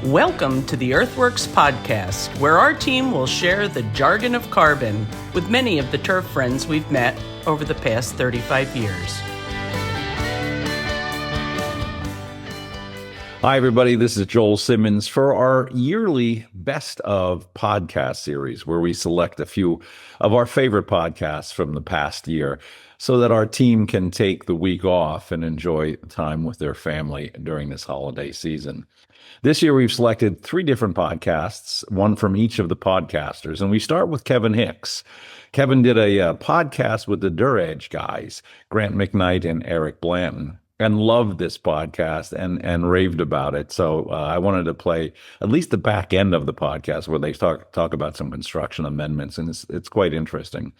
Welcome to the EarthWorks Podcast, where our team will share the jargon of carbon with many of the turf friends we've met over the past 35 years. Hi, everybody. This is Joel Simmons for our yearly Best of podcast series, where we select a few of our favorite podcasts from the past year so that our team can take the week off and enjoy time with their family during this holiday season. This year, we've selected 3 different podcasts, one from each of the podcasters, and we start with Kevin Hicks. Kevin did a podcast with the DuraEdge guys, Grant McKnight and Eric Blanton, and loved this podcast and raved about it. So I wanted to play at least the back end of the podcast where they talk about some construction amendments, and it's quite interesting.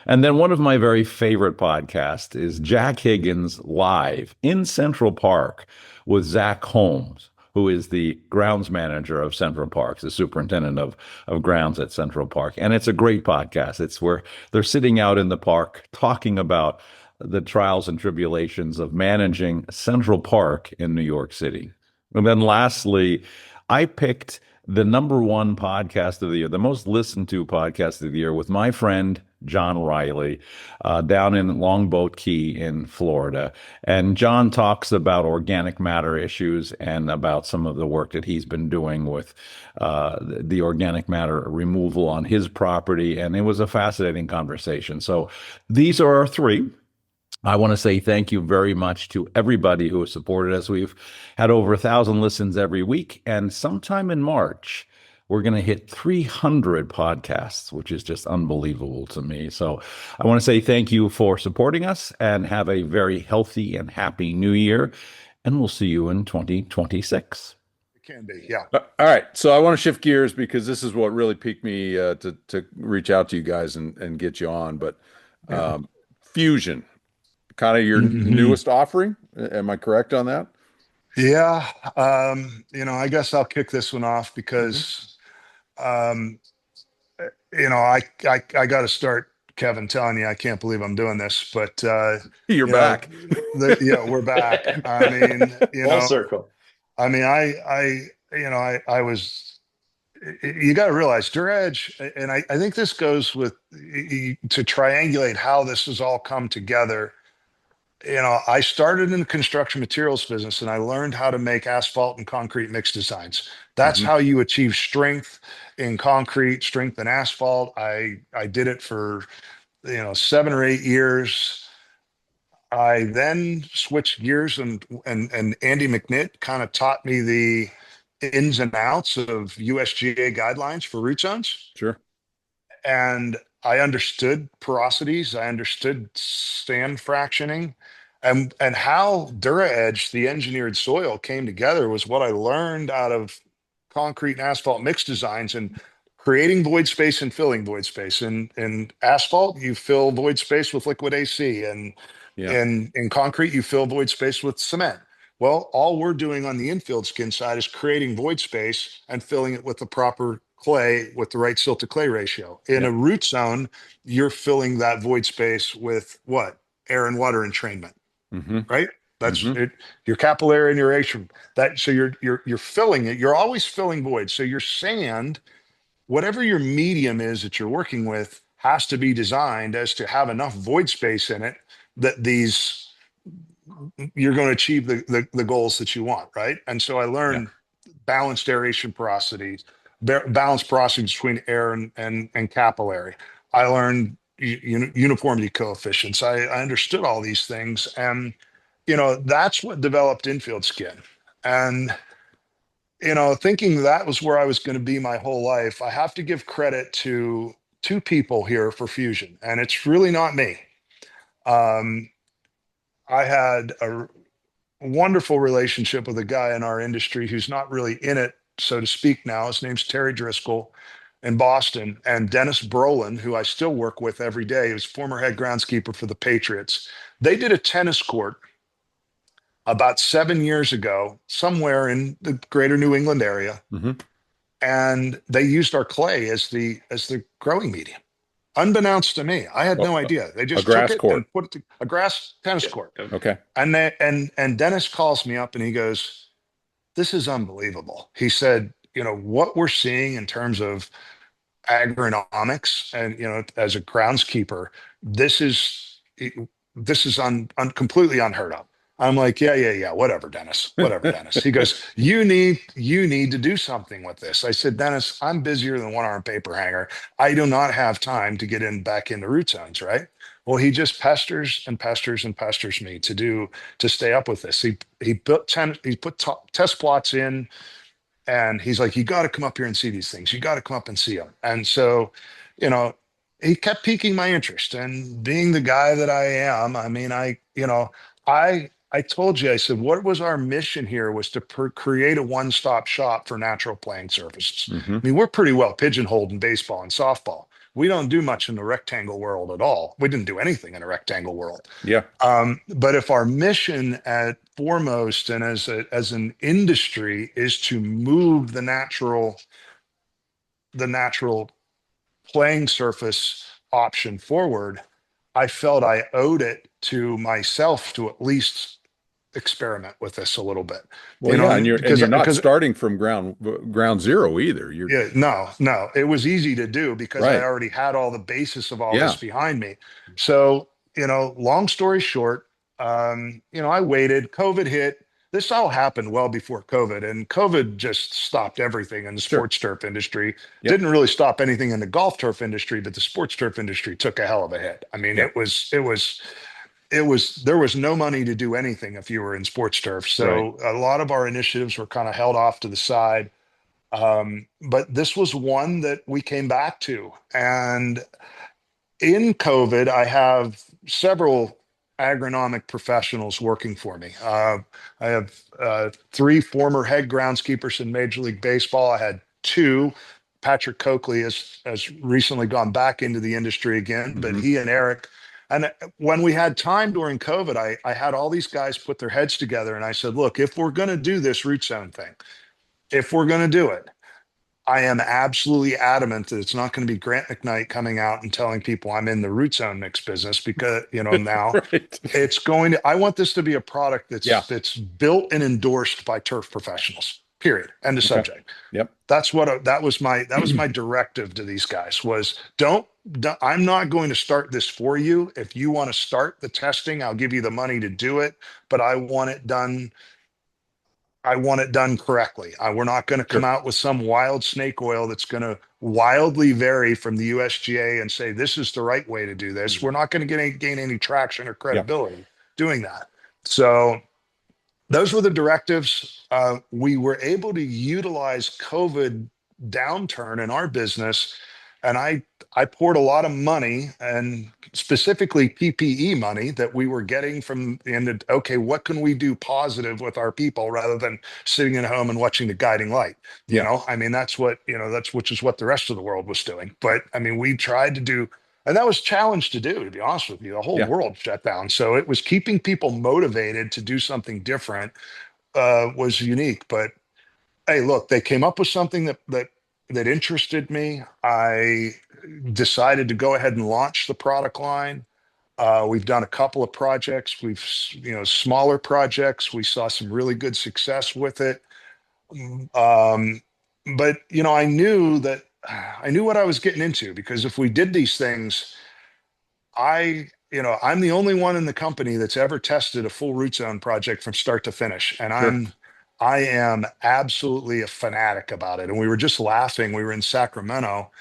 And then one of my very favorite podcasts is Jack Higgins Live in Central Park with Zack Holm, who is the grounds manager of Central Park, the superintendent of grounds at Central Park. And it's a great podcast. It's where they're sitting out in the park talking about the trials and tribulations of managing Central Park in New York City. And then lastly, I picked the #1 podcast of the year, the most listened to podcast of the year, with my friend John Riley down in Longboat Key in Florida. And John talks about organic matter issues and about some of the work that he's been doing with the organic matter removal on his property. And it was a fascinating conversation. So these are our 3. I want to say thank you very much to everybody who has supported us. We've had over 1,000 listens every week, and sometime in March, we're going to hit 300 podcasts, which is just unbelievable to me. So I want to say thank you for supporting us, and have a very healthy and happy new year, and we'll see you in 2026. It can be, yeah. All right, so I want to shift gears because this is what really piqued me to reach out to you guys and get you on. But Fusion, kind of your newest offering. Am I correct on that? Yeah. I guess I'll kick this one off because, I got to start, Kevin, telling you, I can't believe I'm doing this, but You're back. We're back. I mean, Full circle. I mean, I was, you got to realize DuraEdge, and I think this goes with, to triangulate how this has all come together. I started in the construction materials business, and I learned how to make asphalt and concrete mix designs. That's how you achieve strength in concrete, strength in asphalt. I did it for 7 or 8 years. I then switched gears, and Andy McKnight kind of taught me the ins and outs of USGA guidelines for root zones. Sure. And I understood porosities. I understood sand fractioning, and how DuraEdge, the engineered soil, came together was what I learned out of concrete and asphalt mix designs and creating void space and filling void space. In asphalt, you fill void space with liquid AC, and in concrete, you fill void space with cement. Well, all we're doing on the infield skin side is creating void space and filling it with the proper clay with the right silt to clay ratio. In a root zone, you're filling that void space with what? Air and water entrainment, right? That's it, your capillary aeration. So you're filling it. You're always filling void. So your sand, whatever your medium is that you're working with, has to be designed as to have enough void space in it that you're going to achieve the goals that you want, right? And so I learned balanced aeration porosity, balanced porosity between air and capillary. I learned uniformity coefficients. I understood all these things, and that's what developed infield skin. And thinking that was where I was going to be my whole life, I have to give credit to 2 people here for Fusion, and it's really not me. I had a wonderful relationship with a guy in our industry who's not really in it, so to speak now. His name's Terry Driscoll in Boston, and Dennis Brolin, who I still work with every day. He was former head groundskeeper for the Patriots. They did a tennis court about 7 years ago, somewhere in the greater New England area. And they used our clay as the growing medium. Unbeknownst to me, I had no idea. They just took it and put it to a grass tennis court. Okay. And Dennis calls me up and he goes, this is unbelievable. He said, what we're seeing in terms of agronomics and, as a groundskeeper, this is completely unheard of. I'm like, yeah, whatever, Dennis, whatever, Dennis. He goes, you need to do something with this. I said, Dennis, I'm busier than one arm paper hanger. I do not have time to get back into root zones, right? Well, he just pesters and pesters and pesters me to stay up with this. He put test plots in, and he's like, you got to come up here and see these things. You got to come up and see them. And so, he kept piquing my interest. And being the guy that I am, I mean, I told you, I said, what was our mission here was to create a one-stop shop for natural playing surfaces. I mean, we're pretty well pigeonholed in baseball and softball. We don't do much in the rectangle world at all. We didn't do anything in the rectangle world. Yeah. But if our mission at foremost and as an industry is to move the natural playing surface option forward, I felt I owed it to myself to at least experiment with this a little bit. Well, and you're not starting from ground zero either. No, it was easy to do because I already had all the basis of all this behind me. So, long story short, I waited. COVID hit. This all happened well before COVID, and COVID just stopped everything in the sports turf industry. Yep. Didn't really stop anything in the golf turf industry, but the sports turf industry took a hell of a hit. I mean, there was no money to do anything if you were in sports turf. So a lot of our initiatives were kind of held off to the side. But this was one that we came back to. And in COVID, I have several agronomic professionals working for me. I have 3 former head groundskeepers in Major League Baseball. I had 2. Patrick Coakley has recently gone back into the industry again, but he and Eric. And when we had time during COVID, I had all these guys put their heads together, and I said, look, if we're going to do this root zone thing, if we're going to do it, I am absolutely adamant that it's not going to be Grant McKnight coming out and telling people I'm in the root zone mix business because, now it's going to, I want this to be a product that's built and endorsed by turf professionals, period. End of subject. Yep. That was my directive to these guys was I'm not going to start this for you. If you want to start the testing, I'll give you the money to do it, but I want it done correctly. We're not going to come out with some wild snake oil that's going to wildly vary from the USGA and say this is the right way to do this. We're not going to gain any traction or credibility doing that. So those were the directives. We were able to utilize COVID downturn in our business, and I poured a lot of money, and specifically PPE money that we were getting from the end of, okay, what can we do positive with our people rather than sitting at home and watching the guiding light? I mean, which is what the rest of the world was doing. But I mean, we tried to do, and that was challenged to do, to be honest with you. The whole world shut down. So it was keeping people motivated to do something different was unique. But hey, look, they came up with something that interested me. I decided to go ahead and launch the product line. We've done a couple of projects. Smaller projects. We saw some really good success with it. But I knew what I was getting into, because if we did these things, I'm the only one in the company that's ever tested a full root zone project from start to finish. And I am absolutely a fanatic about it. And we were just laughing. We were in Sacramento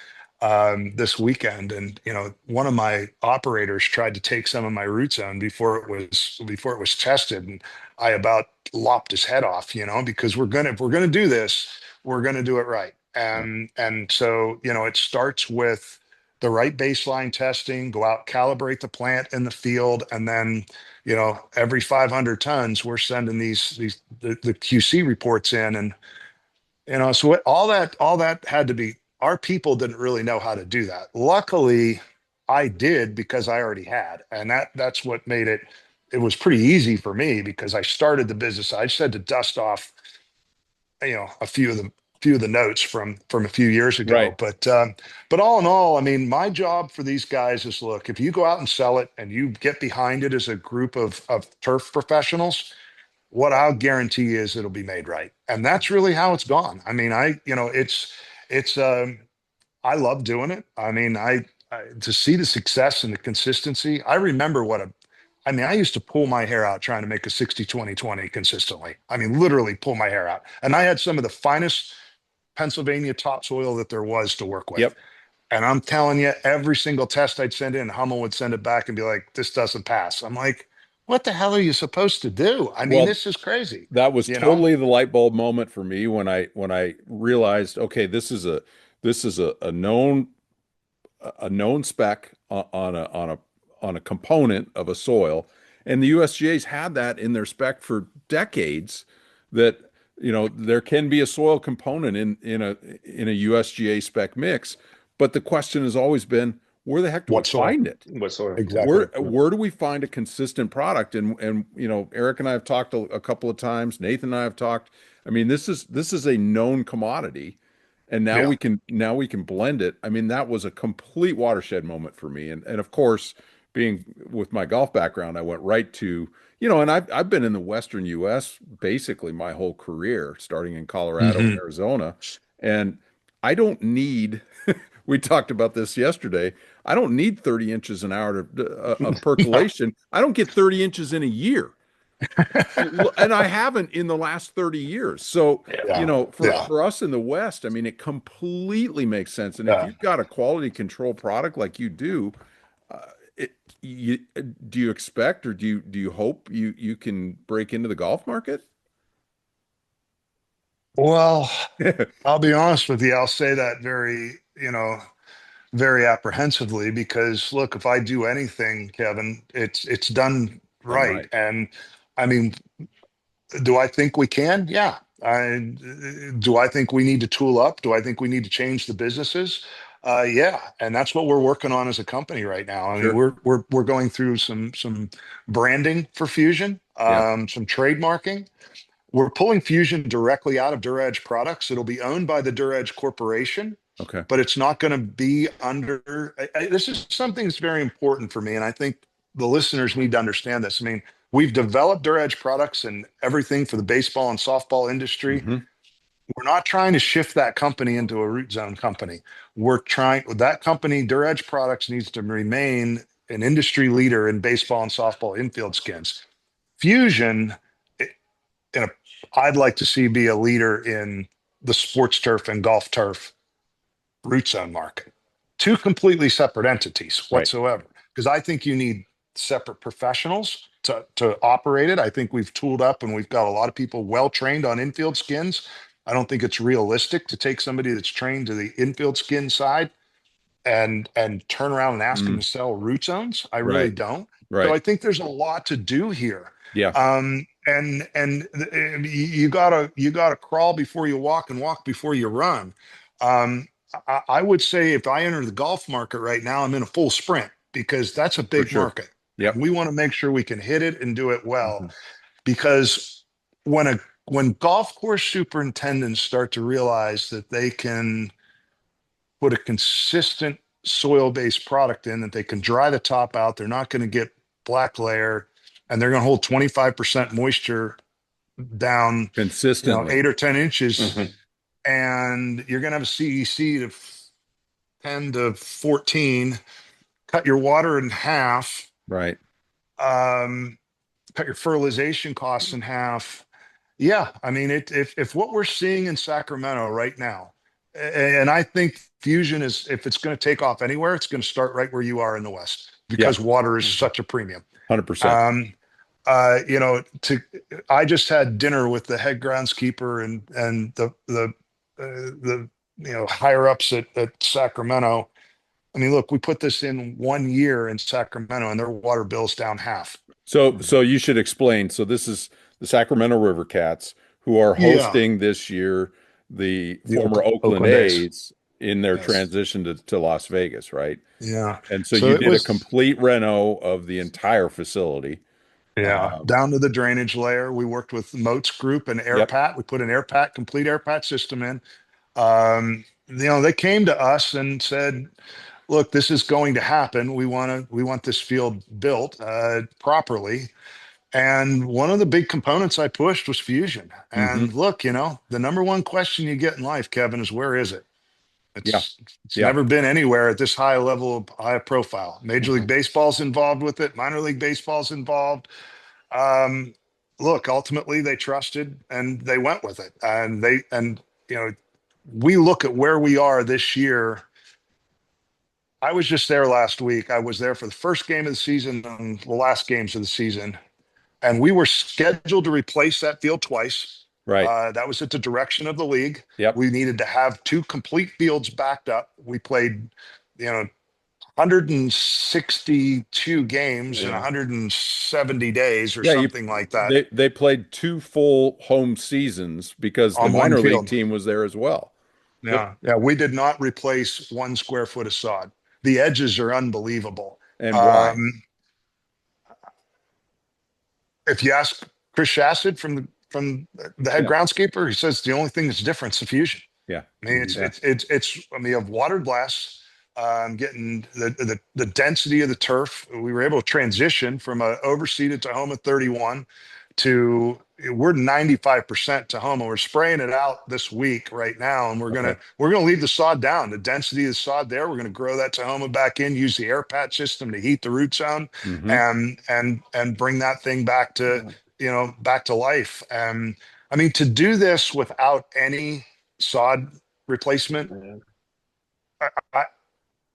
this weekend, and one of my operators tried to take some of my root zone before it was tested, and I about lopped his head off. Because if we're gonna do this, we're gonna do it right. And so it starts with the right baseline testing. Go out, calibrate the plant in the field, and then every 500 tons, we're sending the QC reports in, and so all that had to be. Our people didn't really know how to do that. Luckily, I did, because I already had, and that's what made it. It was pretty easy for me because I started the business. I just had to dust off, a few of the notes from a few years ago. Right. But all in all, I mean, my job for these guys is, look, if you go out and sell it and you get behind it as a group of turf professionals, what I'll guarantee is it'll be made right. And that's really how it's gone. I mean, it's I love doing it. I mean, I to see the success and the consistency. I remember I used to pull my hair out trying to make a 60-20-20 consistently. I mean, literally pull my hair out. And I had some of the finest Pennsylvania topsoil that there was to work with. Yep. And I'm telling you, every single test I'd send in, Hummel would send it back and be like, this doesn't pass. I'm like, what the hell are you supposed to do? I mean, Well, this is crazy. that was You know? totally the light bulb moment for me when I realized, okay, this is a known spec on a component of a soil, and the USGA's had that in their spec for decades. That there can be a soil component in a USGA spec mix, but the question has always been, where the heck do we What soil? find it? What sort of Exactly. Where do we find a consistent product? And Eric and I have talked a couple of times. Nathan and I have talked. I mean, this is a known commodity, and now Yeah. we can blend it. I mean, that was a complete watershed moment for me. And of course, being with my golf background, I went right to, and I've been in the Western US basically my whole career, starting in Colorado and Arizona. And I don't need, we talked about this yesterday. I don't need 30 inches an hour of percolation. I don't get 30 inches in a year. And I haven't in the last 30 years. So, for us in the West, I mean, it completely makes sense. And if you've got a quality control product like you do, do you expect, or do you hope you can break into the golf market? Well, I'll be honest with you. I'll say that very apprehensively, because look, if I do anything, Kevin, it's done right. right. And I mean, do I think we can? Yeah. Do I think we need to tool up? Do I think we need to change the businesses? Yeah. And that's what we're working on as a company right now. I Sure. mean, we're going through some branding for Fusion, some trademarking. We're pulling Fusion directly out of DuraEdge products. It'll be owned by the DuraEdge Corporation. Okay. But it's not going to be under. This is something that's very important for me, and I think the listeners need to understand this. I mean, we've developed DuraEdge products and everything for the baseball and softball industry. Mhm. We're not trying to shift that company into a root zone company. That company, DuraEdge Products, needs to remain an industry leader in baseball and softball infield skins. Fusion, I'd like to see be a leader in the sports turf and golf turf root zone market. Two completely separate entities whatsoever. Because I think you need separate professionals to operate it. I think we've tooled up and we've got a lot of people well trained on infield skins. I don't think it's realistic to take somebody that's trained to the infield skin side and turn around and ask them to sell root zones. I really don't. Right. So I think there's a lot to do here. Yeah. And you gotta crawl before you walk and walk before you run. I would say if I enter the golf market right now, I'm in a full sprint, because that's a big market. Yep. We want to make sure we can hit it and do it well, because when golf course superintendents start to realize that they can put a consistent soil-based product in, that they can dry the top out, they're not going to get black layer, and they're going to hold 25% moisture down Consistently, 8 or 10 inches, and you're going to have a CEC of 10 to 14, cut your water in half, right? Cut your fertilization costs in half. Yeah, I mean, if what we're seeing in Sacramento right now, and I think Fusion is, if it's going to take off anywhere, it's going to start right where you are in the West, because water is such a premium. 100%. I just had dinner with the head groundskeeper and the higher ups at Sacramento. I mean, look, we put this in 1 year in Sacramento, and their water bill's down half. So you should explain. So this is the Sacramento River Cats, who are hosting this year the former Oakland A's in their transition to Las Vegas, right? Yeah. And so you did a complete reno of the entire facility. Yeah, down to the drainage layer. We worked with Moats Group and AirPat. We put an complete AirPat system in. They came to us and said, "Look, this is going to happen. We want this field built properly." And one of the big components I pushed was fusion. And look, the number one question you get in life, Kevin, is where is it? Yeah. It's never been anywhere at this high level of high profile. Major League Baseball's involved with it. Minor League Baseball's involved. Look, ultimately they trusted and they went with it. We look at where we are this year. I was just there last week. I was there for the first game of the season and the last games of the season. And we were scheduled to replace that field twice. Right. That was at the direction of the league. Yep. We needed to have 2 complete fields backed up. We played, 162 games in 170 days or something like that. They played 2 full home seasons because the minor league team was there as well. Yeah. Yeah. We did not replace 1 square foot of sod. The edges are unbelievable. And why? If you ask Chris Shassid from the head groundskeeper, he says the only thing that's different is the fusion. Yeah. I mean, you have watered glass, getting the density of the turf. We were able to transition from a overseeded Tahoma 31 to we're 95% Tahoma. We're spraying it out this week right now, and we're gonna leave the sod down. The density of the sod there, we're gonna grow that Tahoma back in, use the air patch system to heat the root zone, and bring that thing back to back to life. I mean, to do this without any sod replacement,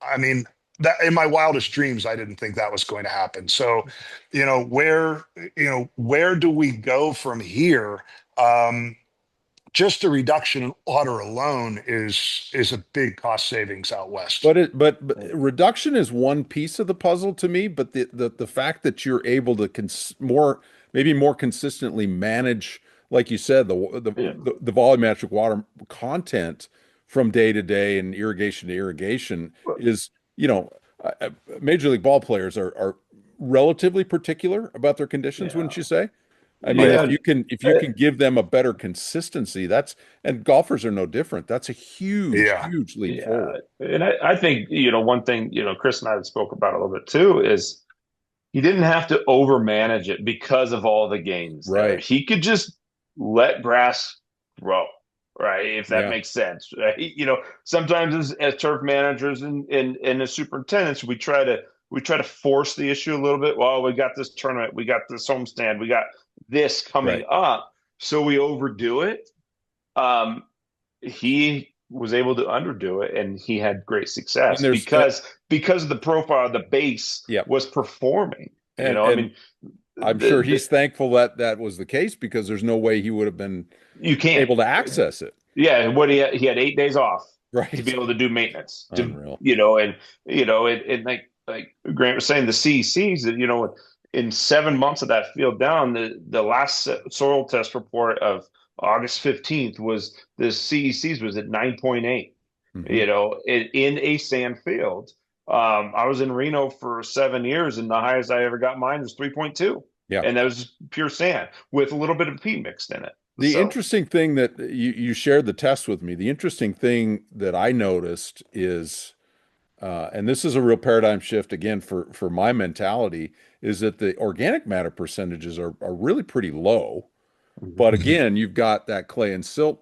I mean, that in my wildest dreams, I didn't think that was going to happen. So, where do we go from here? Just a reduction in water alone is a big cost savings out west. But reduction is one piece of the puzzle to me. But the fact that you're able to maybe more consistently manage, like you said, the volumetric water content from day to day and irrigation to irrigation is, major league ball players are relatively particular about their conditions, wouldn't you say? I mean, if you can give them a better consistency, and golfers are no different. That's a huge leap forward. And I think, one thing, Chris and I spoke about a little bit too, is he didn't have to overmanage it because of all the games. Right. There. He could just let grass grow. Right, if that makes sense. Right? Sometimes as turf managers and as superintendents, we try to force the issue a little bit. Well, we got this tournament, we got this homestand, we got this coming up, so we overdo it. He was able to underdo it, and he had great success because of the profile of the base was perforing. I'm sure he's thankful that was the case, because there's no way he would have been able to access it. Yeah, he had 8 days off to be able to do maintenance. Unreal. And like Grant was saying, the CECs that in 7 months of that field down, the last soil test report of August 15th was the CECs was at 9.8. In a sand field. I was in Reno for 7 years, and the highest I ever got mine was 3.2. Yeah. And that was pure sand with a little bit of peat mixed in it. The interesting thing that you shared the test with me, the interesting thing that I noticed is, and this is a real paradigm shift again for my mentality, is that the organic matter percentages are really pretty low. But again, you've got that clay and silt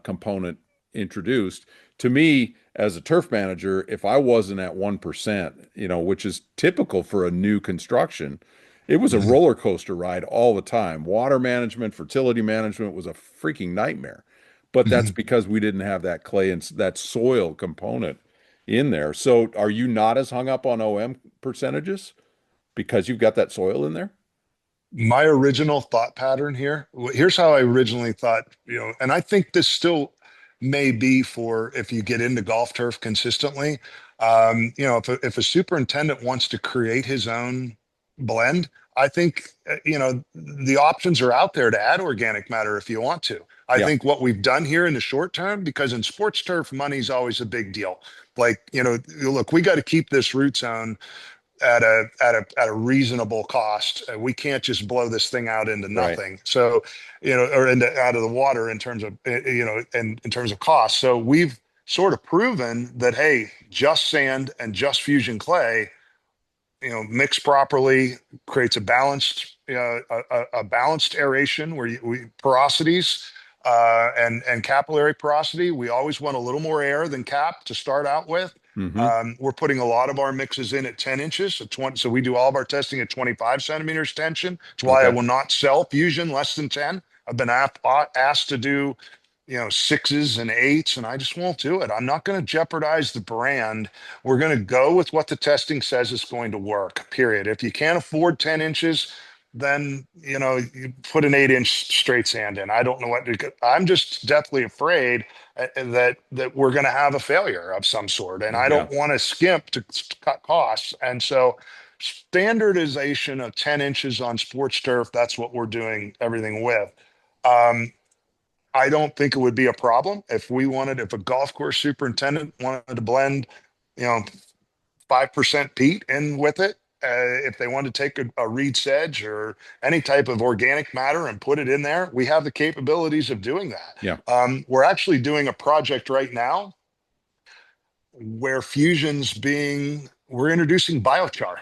component introduced. To me, as a turf manager, if I wasn't at 1%, which is typical for a new construction, it was a roller coaster ride all the time. Water management, fertility management was a freaking nightmare. But that's because we didn't have that clay and that soil component in there. So are you not as hung up on OM percentages because you've got that soil in there? My original thought pattern here's how I originally thought, and I think this still may be for if you get into golf turf consistently. If a superintendent wants to create his own blend, I think the options are out there to add organic matter if you want to. I think what we've done here in the short term, because in sports turf, money's always a big deal. Like, look, we got to keep this root zone at a reasonable cost. We can't just blow this thing out into nothing. Right. So, or out of the water in terms of, in terms of cost. So we've sort of proven that, hey, just sand and just fusion clay mixed properly, creates a balanced, a balanced aeration where we porosities and capillary porosity. We always want a little more air than cap to start out with. We're putting a lot of our mixes in at 10 inches, so we do all of our testing at 25 centimeters tension. That's why I will not sell Fusion less than 10. I've been asked to do, 6s and 8s, and I just won't do it. I'm not going to jeopardize the brand. We're going to go with what the testing says is going to work, period. If you can't afford 10 inches, then, you put an 8-inch straight sand in. I don't know I'm just deathly afraid that we're going to have a failure of some sort. And I don't want to skimp to cut costs. And so standardization of 10 inches on sports turf, that's what we're doing everything with. I don't think it would be a problem if a golf course superintendent wanted to blend, 5% peat in with it. If they want to take a reed sedge or any type of organic matter and put it in there, we have the capabilities of doing that. Yeah. We're actually doing a project right now where we're introducing biochar.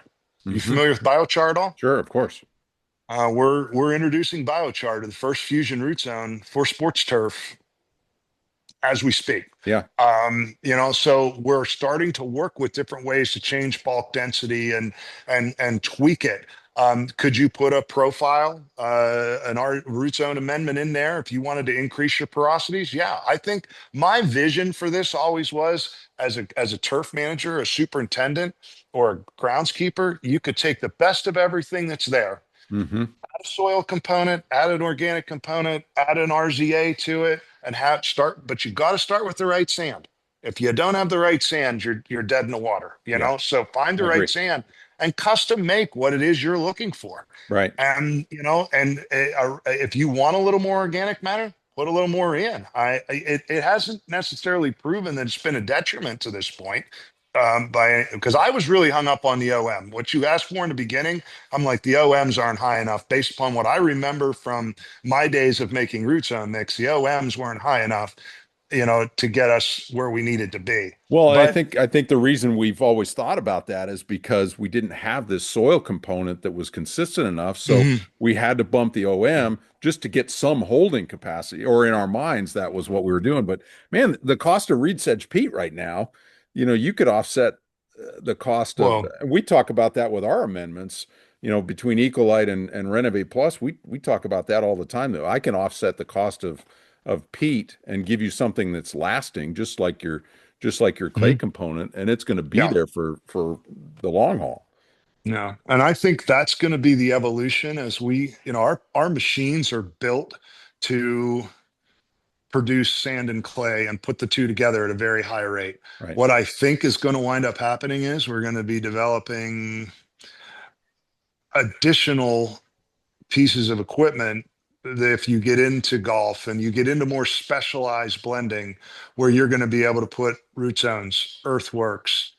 You familiar with biochar at all? Sure, of course. We're introducing biochar to the first Fusion root zone for sports turf as we speak. Yeah. So we're starting to work with different ways to change bulk density and tweak it. Could you put a profile, an root zone amendment in there if you wanted to increase your porosities? Yeah, I think my vision for this always was as a turf manager, a superintendent, or a groundskeeper, you could take the best of everything that's there. Add a soil component, add an organic component, add an RZA to it, and but you got to start with the right sand. If you don't have the right sand, you're dead in the water, know? So find the right sand and custom make what it is you're looking for. Right. And, if you want a little more organic matter, put a little more in. It hasn't necessarily proven that it's been a detriment to this point. Because I was really hung up on the OM. What you asked for in the beginning, I'm like, the OMs aren't high enough based upon what I remember from my days of making root zone mix. The OMs weren't high enough, to get us where we needed to be. Well, I think the reason we've always thought about that is because we didn't have this soil component that was consistent enough. So we had to bump the OM just to get some holding capacity, or in our minds, that was what we were doing. But man, the cost of reed sedge peat right now, you could offset the cost of, we talk about that with our amendments, between Ecolite and Renovate Plus, we talk about that all the time, though. I can offset the cost of peat and give you something that's lasting, just like your clay component, and it's going to be there for the long haul. Yeah. And I think that's going to be the evolution as our machines are built to produce sand and clay and put the two together at a very high rate. Right. What I think is going to wind up happening is we're going to be developing additional pieces of equipment that if you get into golf and you get into more specialized blending, where you're going to be able to put root zones, EarthWorks,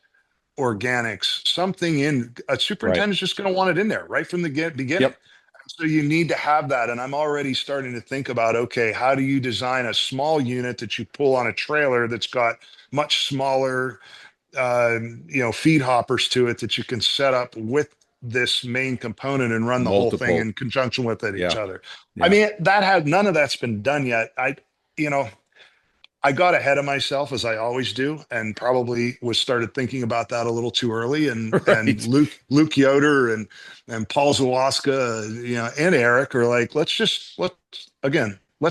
organics, something in. A superintendent's just going to want it in there right from the beginning. Yep. So you need to have that. And I'm already starting to think about, okay, how do you design a small unit that you pull on a trailer that's got much smaller, feed hoppers to it that you can set up with this main component and run the whole thing in conjunction with each other. Yeah. I mean, none of that's been done yet. I got ahead of myself, as I always do, and probably started thinking about that a little too early. And and Luke Yoder and Paul Zawaska, and Eric are like, let's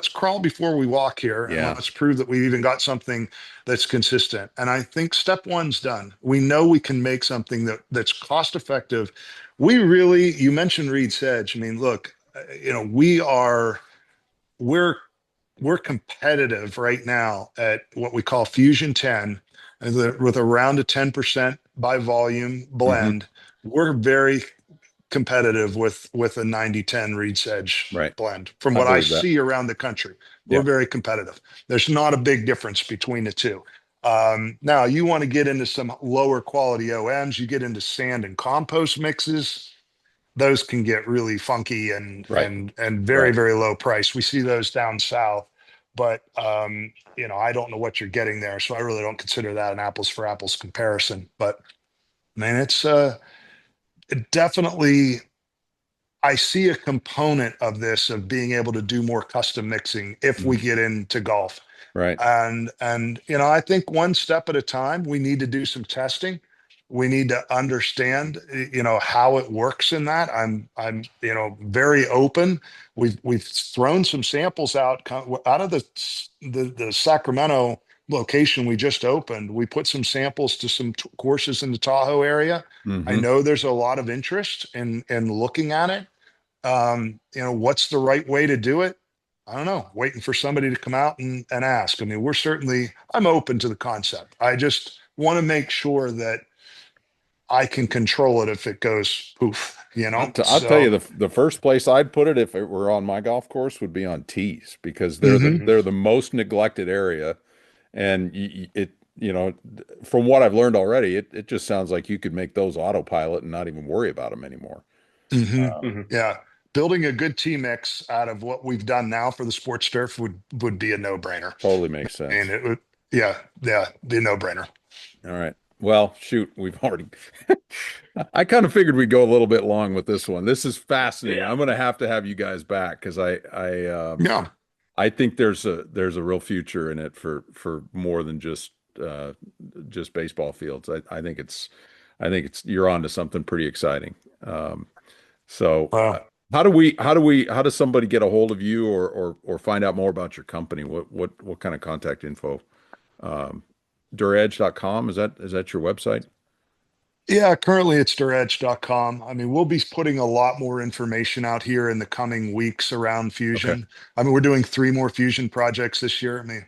crawl before we walk here. Yeah. And let's prove that we've even got something that's consistent. And I think step one's done. We know we can make something that's cost effective. You mentioned reed sedge. I mean, look, we're competitive right now at what we call Fusion 10, with around a 10% by volume blend. We're very competitive with a 90-10 reed sedge blend. From what I see around the country, we're very competitive. There's not a big difference between the two. Now, you want to get into some lower quality OMs, you get into sand and compost mixes. Those can get really funky and very, very low price. We see those down south, but I don't know what you're getting there. So I really don't consider that an apples for apples comparison, but man, definitely, I see a component of this of being able to do more custom mixing if we get into golf. Right. And I think one step at a time. We need to do some testing. We need to understand, how it works in that. I'm very open. We've thrown some samples out of the Sacramento location we just opened. We put some samples to some courses in the Tahoe area. I know there's a lot of interest in looking at it. What's the right way to do it? I don't know. Waiting for somebody to come out and ask. I mean, I'm open to the concept. I just want to make sure that I can control it if it goes poof, I'll tell you, the first place I'd put it if it were on my golf course would be on tees, because they're the most neglected area. And from what I've learned already, it just sounds like you could make those autopilot and not even worry about them anymore. Yeah. Building a good tee mix out of what we've done now for the sports turf would be a no-brainer. Totally makes sense. And it would, be a no-brainer. All right. Well, shoot, we've already. I kind of figured we'd go a little bit long with this one. This is fascinating. I'm going to have you guys back, because I think there's a real future in it for more than just baseball fields. I think it's you're onto something pretty exciting. Wow. How does somebody get a hold of you or find out more about your company? What kind of contact info? DuraEdge.com, is that your website? Yeah, currently it's DuraEdge.com. I mean, we'll be putting a lot more information out here in the coming weeks around fusion. Okay. I mean, we're doing 3 more fusion projects this year. I mean,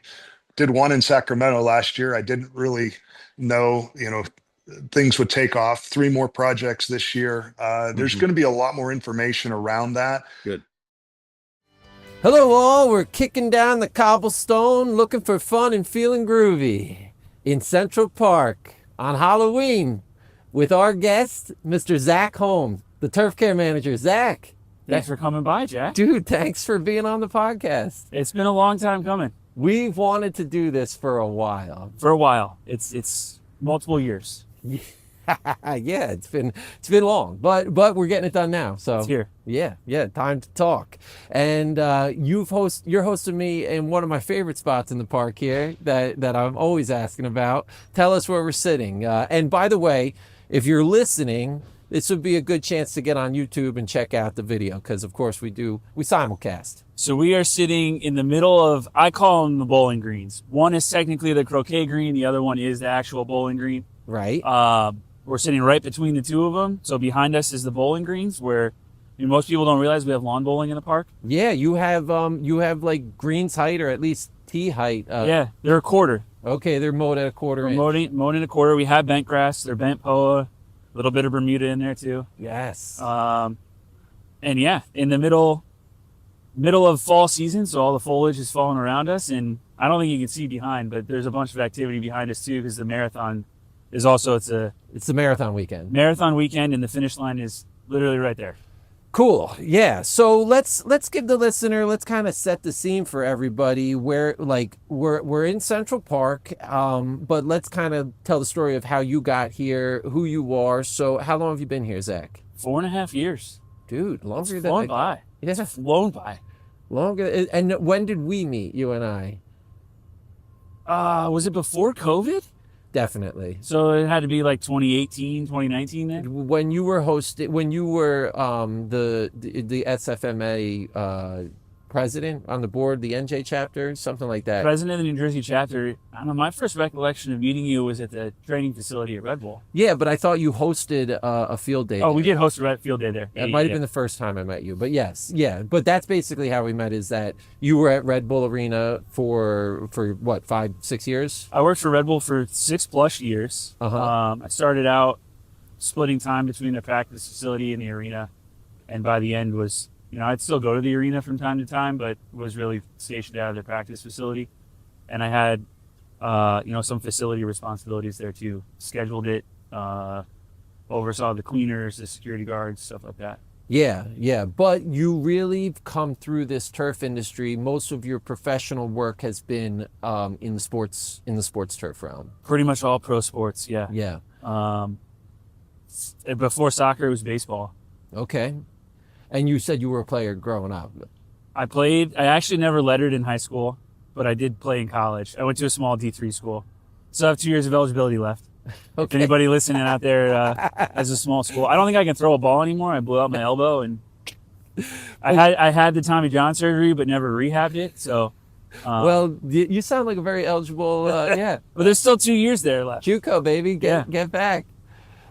did one in Sacramento last year. I didn't really know, things would take off. 3 more projects this year. There's going to be a lot more information around that. Good. Hello all, we're kicking down the cobblestone, looking for fun and feeling groovy in Central Park on Halloween with our guest, Mr. Zack Holm, the turf care manager. Zack. Thanks for coming by, Jack. Dude, thanks for being on the podcast. It's been a long time coming. We've wanted to do this for a while. It's multiple years. Yeah, it's been long, but we're getting it done now. So it's here. Yeah, time to talk. And you're hosting me in one of my favorite spots in the park here that I'm always asking about. Tell us where we're sitting. And by the way, if you're listening, this would be a good chance to get on YouTube and check out the video, because of course we simulcast. So we are sitting in the middle of, I call them the bowling greens. One is technically the croquet green. The other one is the actual bowling green. Right. We're sitting right between the two of them. So behind us is the bowling greens, where most people don't realize we have lawn bowling in the park. Yeah, you have like greens height, or at least tee height. Yeah, they're a quarter. Okay, they're mowed at a quarter. We're mowed in a quarter. We have bent grass. They're bent POA. A little bit of Bermuda in there too. Yes. And yeah, in the middle of fall season, so all the foliage is falling around us, and I don't think you can see behind, but there's a bunch of activity behind us too, because the marathon is also it's the marathon weekend. Marathon weekend, and the finish line is literally right there. Cool. Yeah. So let's give the listener, let's kind of set the scene for everybody. We're in Central Park, but let's kind of tell the story of how you got here, who you are. So how long have you been here, Zack? 4.5 years. Dude, longer it's than flown by. Yeah. It's flown by. Longer. And when did we meet, you and I? Was it before COVID? Definitely. So it had to be like 2018, 2019 then? When you were the SFMA president on the board, the NJ chapter, something like that. President of the New Jersey chapter. I don't know, my first recollection of meeting you was at the training facility at Red Bull. Yeah, but I thought you hosted a field day. Oh, we did host a field day there. That might have been the first time I met you, but yes. Yeah, but that's basically how we met, is that you were at Red Bull Arena for what, 5-6 years? I worked for Red Bull for 6+ years. I started out splitting time between the practice facility and the arena, and by the end was, I'd still go to the arena from time to time, but was really stationed out of the practice facility. And I had, some facility responsibilities there too. Scheduled it, oversaw the cleaners, the security guards, stuff like that. Yeah. But you really come through this turf industry. Most of your professional work has been in the sports turf realm. Pretty much all pro sports, yeah. Yeah. Before soccer, it was baseball. Okay. And you said you were a player growing up. I actually never lettered in high school, but I did play in college. I went to a small D3 school. So I have 2 years of eligibility left. Okay. If anybody listening out there has a small school, I don't think I can throw a ball anymore. I blew out my elbow, and I had the Tommy John surgery, but never rehabbed it. So, well, you sound like a very eligible, yeah. But there's still 2 years there left. JUCO, baby, get back.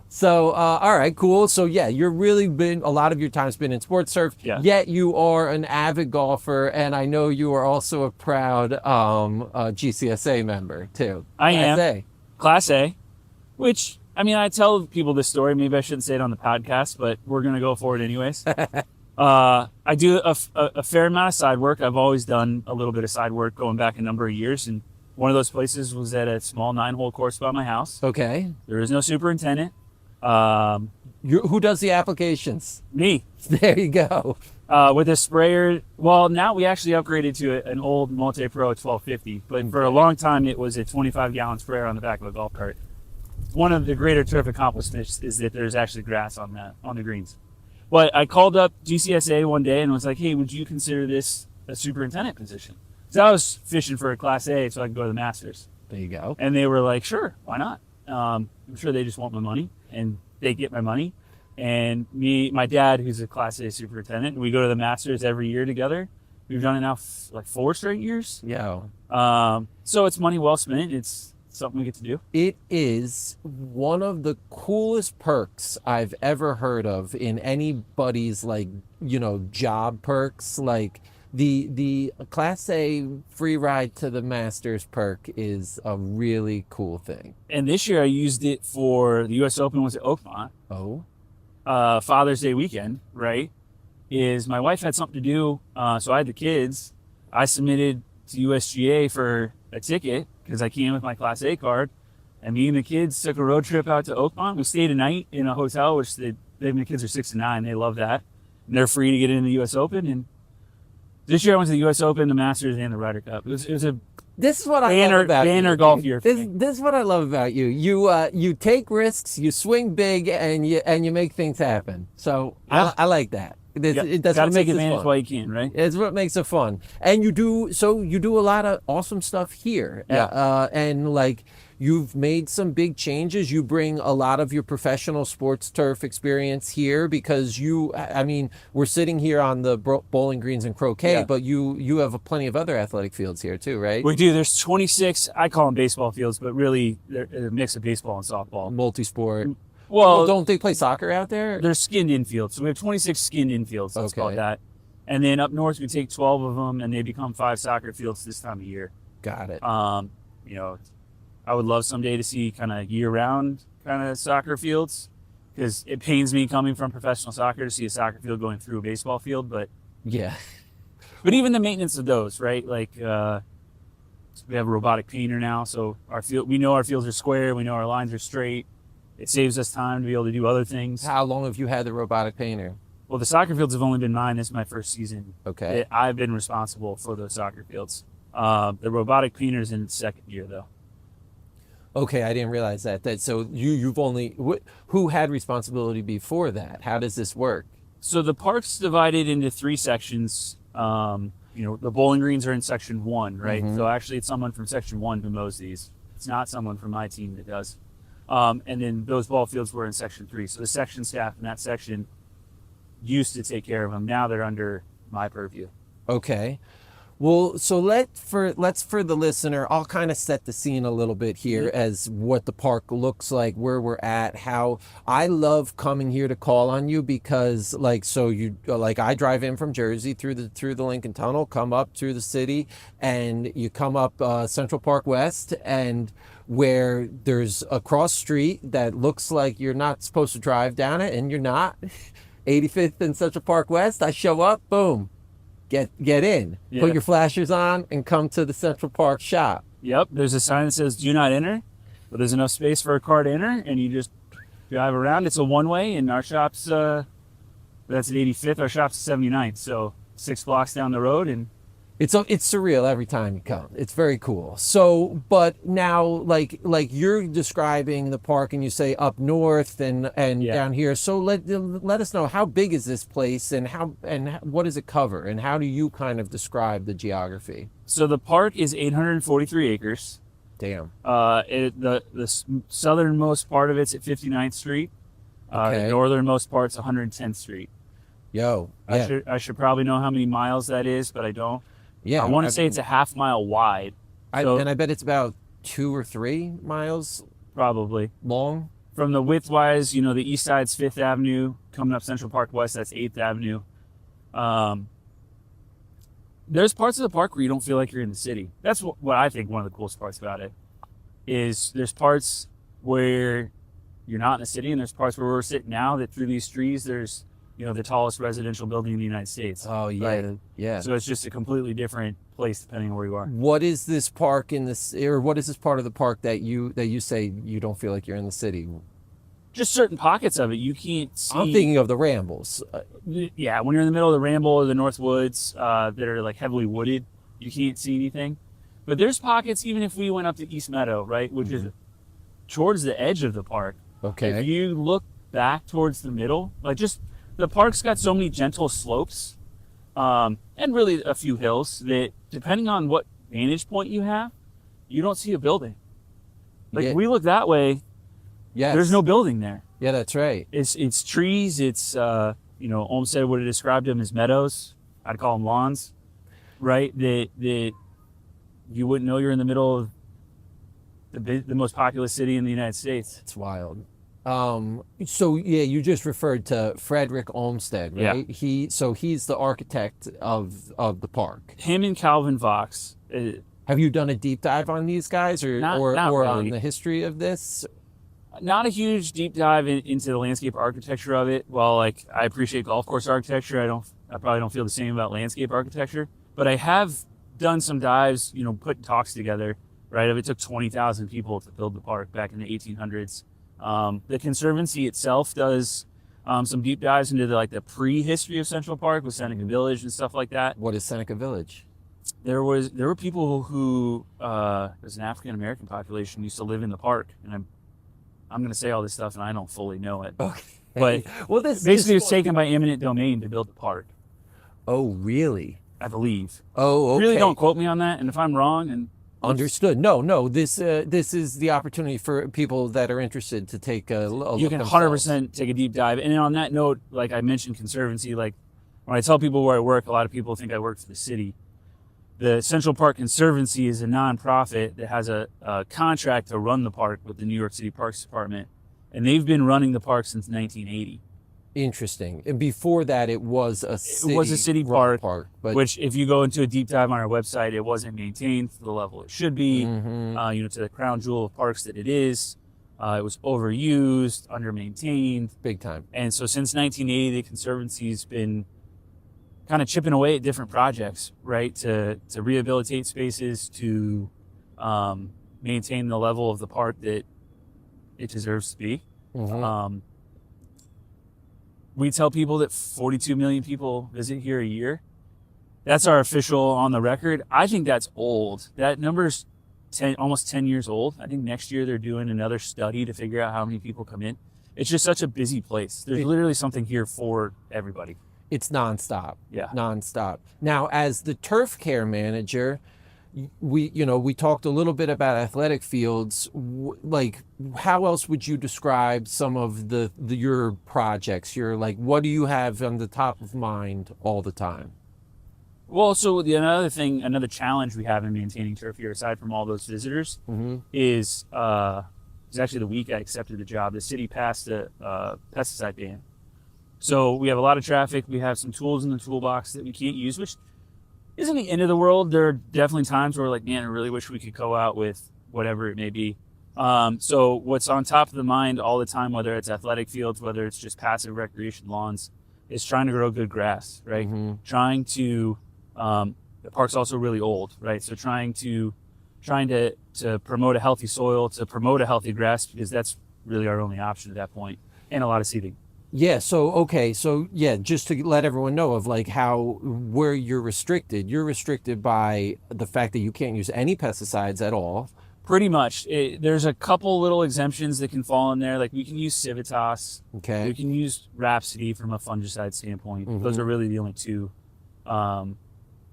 So, all right, cool. So, yeah, you're really been a lot of your time's been in sports surf. Yeah. Yet you are an avid golfer, and I know you are also a proud GCSA member too. I am. A. Class A, which, I mean, I tell people this story. Maybe I shouldn't say it on the podcast, but we're going to go for it anyways. I do a fair amount of side work. I've always done a little bit of side work going back a number of years. And one of those places was at a small 9-hole course by my house. Okay. There is no superintendent. Who does the applications? Me. There you go. With a sprayer. Well, now we actually upgraded to an old Multi-Pro 1250. But for a long time, it was a 25-gallon sprayer on the back of a golf cart. One of the greater turf accomplishments is that there's actually grass on the greens. But I called up GCSA one day and was like, hey, would you consider this a superintendent position? So I was fishing for a Class A so I could go to the Masters. There you go. And they were like, sure, why not? I'm sure they just want my money, and they get my money. And my dad, who's a Class A superintendent, we go to the Masters every year together. We've done it now like 4 straight years. Yeah. So it's money well spent. It's something we get to do. It is one of the coolest perks I've ever heard of in anybody's job perks. Like the Class A free ride to the Masters perk is a really cool thing. And this year I used it for the U.S. Open was at Oakmont. Oh. Father's Day weekend, right? Is my wife had something to do, so I had the kids. I submitted to USGA for a ticket because I came with my Class A card, and me and the kids took a road trip out to Oakmont. We stayed a night in a hotel, which the kids are 6 and 9. They love that. And they're free to get into the U.S. Open. And this year I went to the U.S. Open, the Masters, and the Ryder Cup. It was a This is what I love about banner you. golf year. This is what I love about you. You take risks, you swing big, and you make things happen. So Yeah. I like that. That's Gotta what take makes it advantage fun. while you can, right? It's what makes it fun. And you do a lot of awesome stuff here. Yeah. And like you've made some big changes. You bring a lot of your professional sports turf experience here because we're sitting here on the bowling greens and croquet, Yeah. but you have plenty of other athletic fields here too, right? We do. There's 26, I call them baseball fields, but really they're a mix of baseball and softball. Multi-sport. Well, Don't they play soccer out there? they're skinned infields. So we have 26 skinned infields, let's call it Okay. that. And then up north, we take 12 of them, and they become 5 soccer fields this time of year. Got it. I would love someday to see kind of year-round kind of soccer fields, because it pains me coming from professional soccer to see a soccer field going through a baseball field. But Yeah. even the maintenance of those, right? Like we have a robotic painter now, so we know our fields are square, we know our lines are straight. It saves us time to be able to do other things. How long have you had the robotic painter? Well, the soccer fields have only been mine. This is my first season. Okay. I've been responsible for those soccer fields. The robotic painter's in its 2nd year, though. Okay, I didn't realize that. So you've only who had responsibility before that? How does this work? So the park's divided into 3 sections. The bowling greens are in section 1, right? Mhm. So actually, it's someone from section 1 who mows these. It's not someone from my team that does. And then those ball fields were in section 3. So the section staff in that section used to take care of them. Now they're under my purview. Okay. Well, so let's for the listener, I'll kind of set the scene a little bit here as what the park looks like, where we're at, how I love coming here to call on you because I drive in from Jersey through the Lincoln Tunnel, come up through the city, and you come up Central Park West, and where there's a cross street that looks like you're not supposed to drive down it, and you're not. 85th and Central Park West, I show up, boom. Get in, Yeah. Put your flashers on, and come to the Central Park shop. Yep, there's a sign that says "Do not enter," but there's enough space for a car to enter, and you just drive around. It's a one-way, and our shop's that's at 85th. Our shop's at 79th, so 6 blocks down the road, and It's surreal every time you come. It's very cool. So, but now, like you're describing the park, and you say up north and down here. So let us know, how big is this place, and what does it cover, and how do you kind of describe the geography? So the park is 843 acres. Damn. The southernmost part of it's at 59th Street. Okay. The northernmost part's 110th Street. Yo, yeah. I should probably know how many miles that is, but I don't. Yeah, I want to say it's a half mile wide. And I bet it's about 2 or 3 miles probably long. From the width wise, the east side's 5th Avenue, coming up Central Park West, that's 8th Avenue. There's parts of the park where you don't feel like you're in the city. That's what I think one of the coolest parts about it is. There's parts where you're not in the city, and there's parts where we're sitting now that through these trees, there's the tallest residential building in the United States. Oh, yeah. Right? Yeah. So it's just a completely different place depending on where you are. What is this park what is this part of the park that you say you don't feel like you're in the city? Just certain pockets of it you can't see. I'm thinking of the Rambles. Yeah, when you're in the middle of the Ramble or the North Woods that are like heavily wooded, you can't see anything. But there's pockets, even if we went up to East Meadow, right, which is towards the edge of the park. Okay. If you look back towards the middle, the park's got so many gentle slopes, and really a few hills that, depending on what vantage point you have, you don't see a building. We look that way, yes. There's no building there. Yeah, that's right. It's trees. It's Olmsted would have described them as meadows. I'd call them lawns, right? That you wouldn't know you're in the middle of the most populous city in the United States. It's wild. So yeah, you just referred to Frederick Olmsted, right? Yeah. He's the architect of the park. Him and Calvin Vox. Have you done a deep dive on these guys, or not really. On the history of this? Not a huge deep dive into the landscape architecture of it. Well, I appreciate golf course architecture. I probably don't feel the same about landscape architecture, but I have done some dives, putting talks together, right? It took 20,000 people to build the park back in the 1800s. The Conservancy itself does some deep dives into the pre-history of Central Park with Seneca Village and stuff like that. What is Seneca Village? There were people who there's an African American population used to live in the park, and I'm going to say all this stuff and I don't fully know it. Okay. But this basically it was taken by eminent domain to build the park. Oh, really? I believe. Oh, okay. Really don't quote me on that, and if I'm wrong, and understood. No. This is the opportunity for people that are interested to take a look. You can 100% take a deep dive. And on that note, like I mentioned, Conservancy. Like when I tell people where I work, a lot of people think I work for the city. The Central Park Conservancy is a nonprofit that has a contract to run the park with the New York City Parks Department, and they've been running the park since 1980. Interesting. And before that, it was a city park, but which, if you go into a deep dive on our website, it wasn't maintained to the level it should be. To the crown jewel of parks that it is. It was overused, under-maintained. Big time. And so since 1980, the Conservancy's been kind of chipping away at different projects, right? To rehabilitate spaces, to maintain the level of the park that it deserves to be. We tell people that 42 million people visit here a year. That's our official on the record. I think that's old. That number's almost 10 years old. I think next year they're doing another study to figure out how many people come in. It's just such a busy place. There's literally something here for everybody. It's nonstop. Yeah. Nonstop. Now, as the turf care manager, we talked a little bit about athletic fields. How else would you describe some of your projects? What do you have on the top of mind all the time? Well, so another challenge we have in maintaining turf here, aside from all those visitors, is it's actually the week I accepted the job. The city passed a pesticide ban. So we have a lot of traffic. We have some tools in the toolbox that we can't use, which isn't the end of the world. There are definitely times where we're like, man, I really wish we could go out with whatever it may be. So what's on top of the mind all the time, whether it's athletic fields, whether it's just passive recreation lawns, is trying to grow good grass, right? Trying to, the park's also really old, right? So trying to promote a healthy soil, to promote a healthy grass, because that's really our only option at that point, and a lot of seeding. Yeah. So, okay. So yeah, just to let everyone know of like where you're restricted by the fact that you can't use any pesticides at all. Pretty much. There's a couple little exemptions that can fall in there. Like we can use Civitas. Okay. We can use Rhapsody from a fungicide standpoint. Mhm. Those are really the only two. And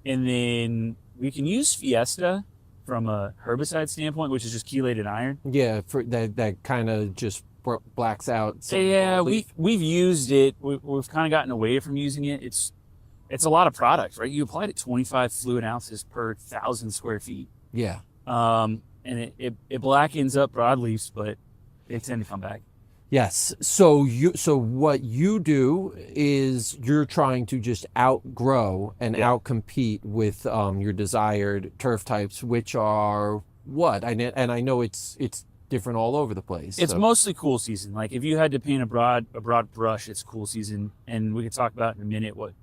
then we can use Fiesta from a herbicide standpoint, which is just chelated iron. Yeah. For that kind of just blacks out. So yeah, we've used it. We've kind of gotten away from using it. It's a lot of product, right? You apply it at 25 fluid ounces per 1,000 square feet. Yeah. And it blackens up broadleafs, but they tend to come back. Yes. So what you do is you're trying to just outgrow and outcompete with your desired turf types, which are what? And I know it's different all over the place. It's mostly cool season. Like if you had to paint a broad brush, it's cool season, and we could talk about in a minute what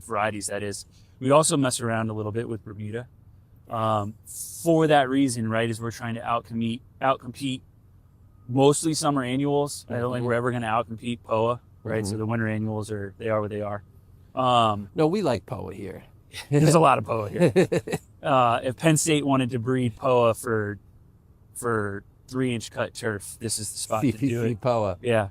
varieties that is. We also mess around a little bit with Bermuda. For that reason, right, is we're trying to outcompete mostly summer annuals. I don't think we're ever going to outcompete POA, right? So the winter annuals they are what they are. No, we like POA here. There's a lot of POA here. If Penn State wanted to breed POA for 3-inch cut turf, this is the spot to do it. POA. Yeah.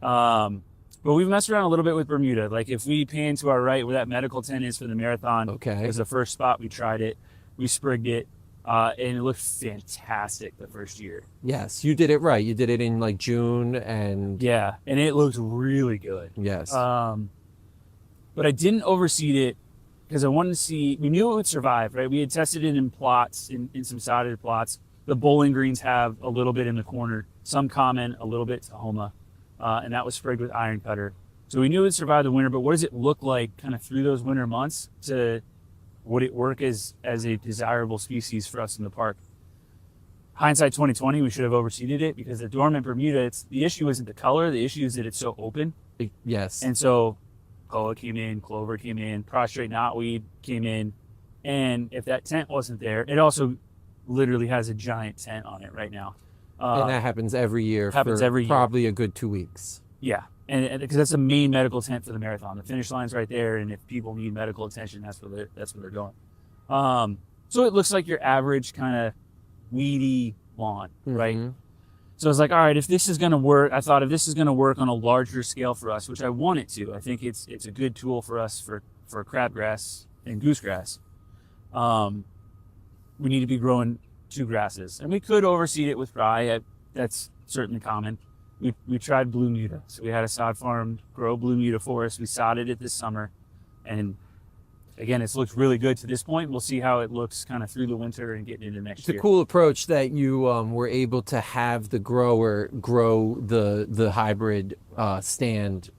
But we've messed around a little bit with Bermuda. Like if we pan to our right where that medical tent is for the marathon, was the first spot we tried it. We sprigged it, and it looked fantastic the first year. Yes, you did it right. You did it in like June, and yeah, and it looked really good. Yes. But I didn't overseed it because I wanted to see. We knew it would survive, right? We had tested it in plots, in some sodded plots. The Bowling Greens have a little bit in the corner, some common, a little bit Tahoma, and that was sprigged with iron cutter. So we knew it would survive the winter. But what does it look like, kind of through those winter months? Would it work as a desirable species for us in the park? Hindsight 2020, we should have overseeded it because the dormant Bermuda, the issue isn't the color, the issue is that it's so open. Yes. And so Koa came in, Clover came in, prostrate knotweed came in, and if that tent wasn't there, it also literally has a giant tent on it right now. And that happens every year. Probably a good 2 weeks. Yeah. And because that's the main medical tent for the marathon. The finish line's right there, and if people need medical attention, that's where they're going. So it looks like your average kind of weedy lawn, right? Mm-hmm. So I was like, all right, if this is going to work, I thought if this is going to work on a larger scale for us, which I want it to, I think it's a good tool for us for crabgrass and goosegrass. We need to be growing 2 grasses, and we could overseed it with rye. That's certainly common. We tried blue muta. So we had a sod farm grow blue muta for us. We sodded it this summer. And again, it's looked really good to this point. We'll see how it looks kind of through the winter and getting into next year. It's a cool approach that you were able to have the grower grow the hybrid stand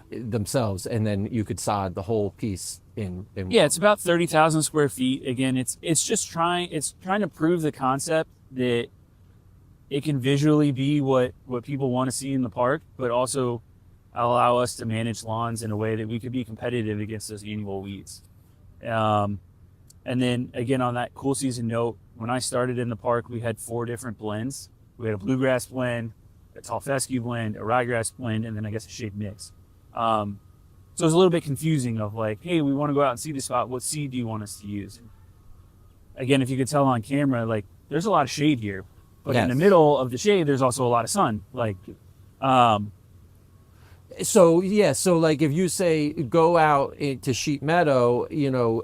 themselves, and then you could sod the whole piece in. Yeah, it's about 30,000 square feet. Again, it's trying to prove the concept that it can visually be what people want to see in the park, but also allow us to manage lawns in a way that we could be competitive against those annual weeds. And then again, on that cool season note, when I started in the park, we had 4 different blends. We had a bluegrass blend, a tall fescue blend, a ryegrass blend, and then I guess a shade mix. So it was a little bit confusing of like, hey, we want to go out and see the spot. What seed do you want us to use? And again, if you could tell on camera, like there's a lot of shade here. But in the middle of the shade, there's also a lot of sun. So like if you say go out to Sheep Meadow,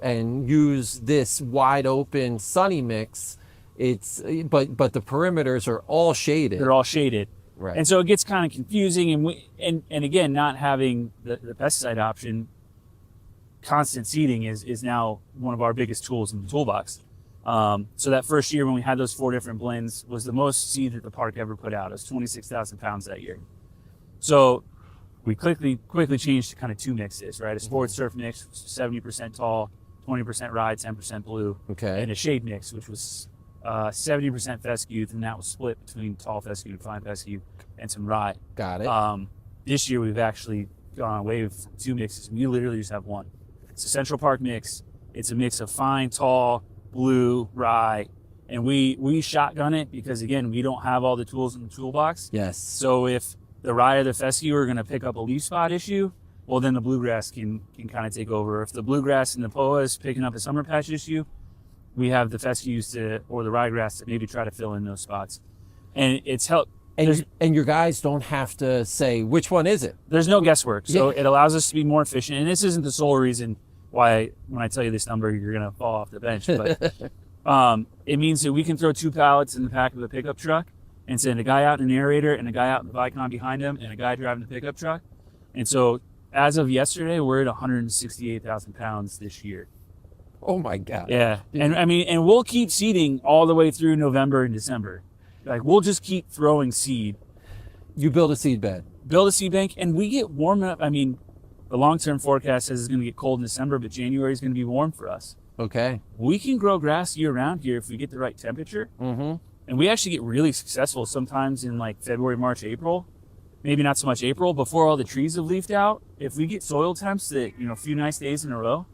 and use this wide open sunny mix, but the perimeters are all shaded. They're all shaded. Right. And so it gets kind of confusing, and again, not having the pesticide option, constant seeding is now one of our biggest tools in the toolbox. So that first year when we had those 4 different blends was the most seed that the park ever put out. It was 26,000 pounds that year. So we quickly changed to kind of 2 mixes, right? A sports turf mix, 70% tall, 20% rye, 10% blue. Okay. And a shade mix, which was 70% fescue, and that was split between tall fescue and fine fescue and some rye. Got it. This year we've actually gone away from 2 mixes. We literally just have 1. It's a Central Park mix. It's a mix of fine, tall, blue, rye, and we shotgun it because again, we don't have all the tools in the toolbox. Yes. So if the rye or the fescue are going to pick up a leaf spot issue, well, then the bluegrass can kind of take over. If the bluegrass and the poa is picking up a summer patch issue, we have the fescues or the ryegrass to maybe try to fill in those spots. And it's helped. And your guys don't have to say, which one is it? There's no guesswork. So it allows us to be more efficient. And this isn't the sole reason why, when I tell you this number, you're going to fall off the bench. But it means that we can throw 2 pallets in the back of the pickup truck and send a guy out in an aerator and a guy out in the Vicon behind him and a guy driving the pickup truck. And so as of yesterday, we're at 168,000 pounds this year. Oh my God. Yeah. And we'll keep seeding all the way through November and December. Like, we'll just keep throwing seed. You build a seed bed. Build a seed bank, and we get warm up. I mean, the long-term forecast says it's going to get cold in December, but January is going to be warm for us. Okay. We can grow grass year-round here if we get the right temperature. Mm-hmm. And we actually get really successful sometimes in, like, February, March, April. Maybe not so much April, before all the trees have leafed out. If we get soil temps that, a few nice days in a row,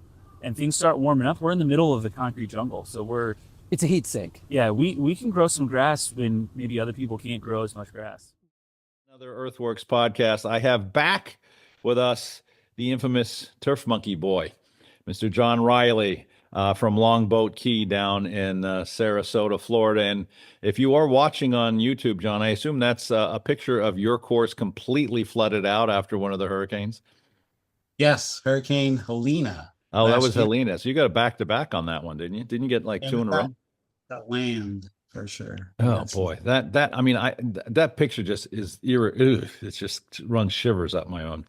and things start warming up, we're in the middle of the concrete jungle. So it's a heat sink. Yeah, we can grow some grass when maybe other people can't grow as much grass. Another EarthWorks podcast. I have back with us the infamous turf monkey boy, Mr. John Riley from Longboat Key down in Sarasota, Florida. And if you are watching on YouTube, John, I assume that's a picture of your course completely flooded out after one of the hurricanes? Yes, Hurricane Helena. Oh, that was Helena. So you got a back-to-back on that one, didn't you? Didn't you get like 2 in a row? That land for sure. Oh boy, that picture just is it just runs shivers up my own.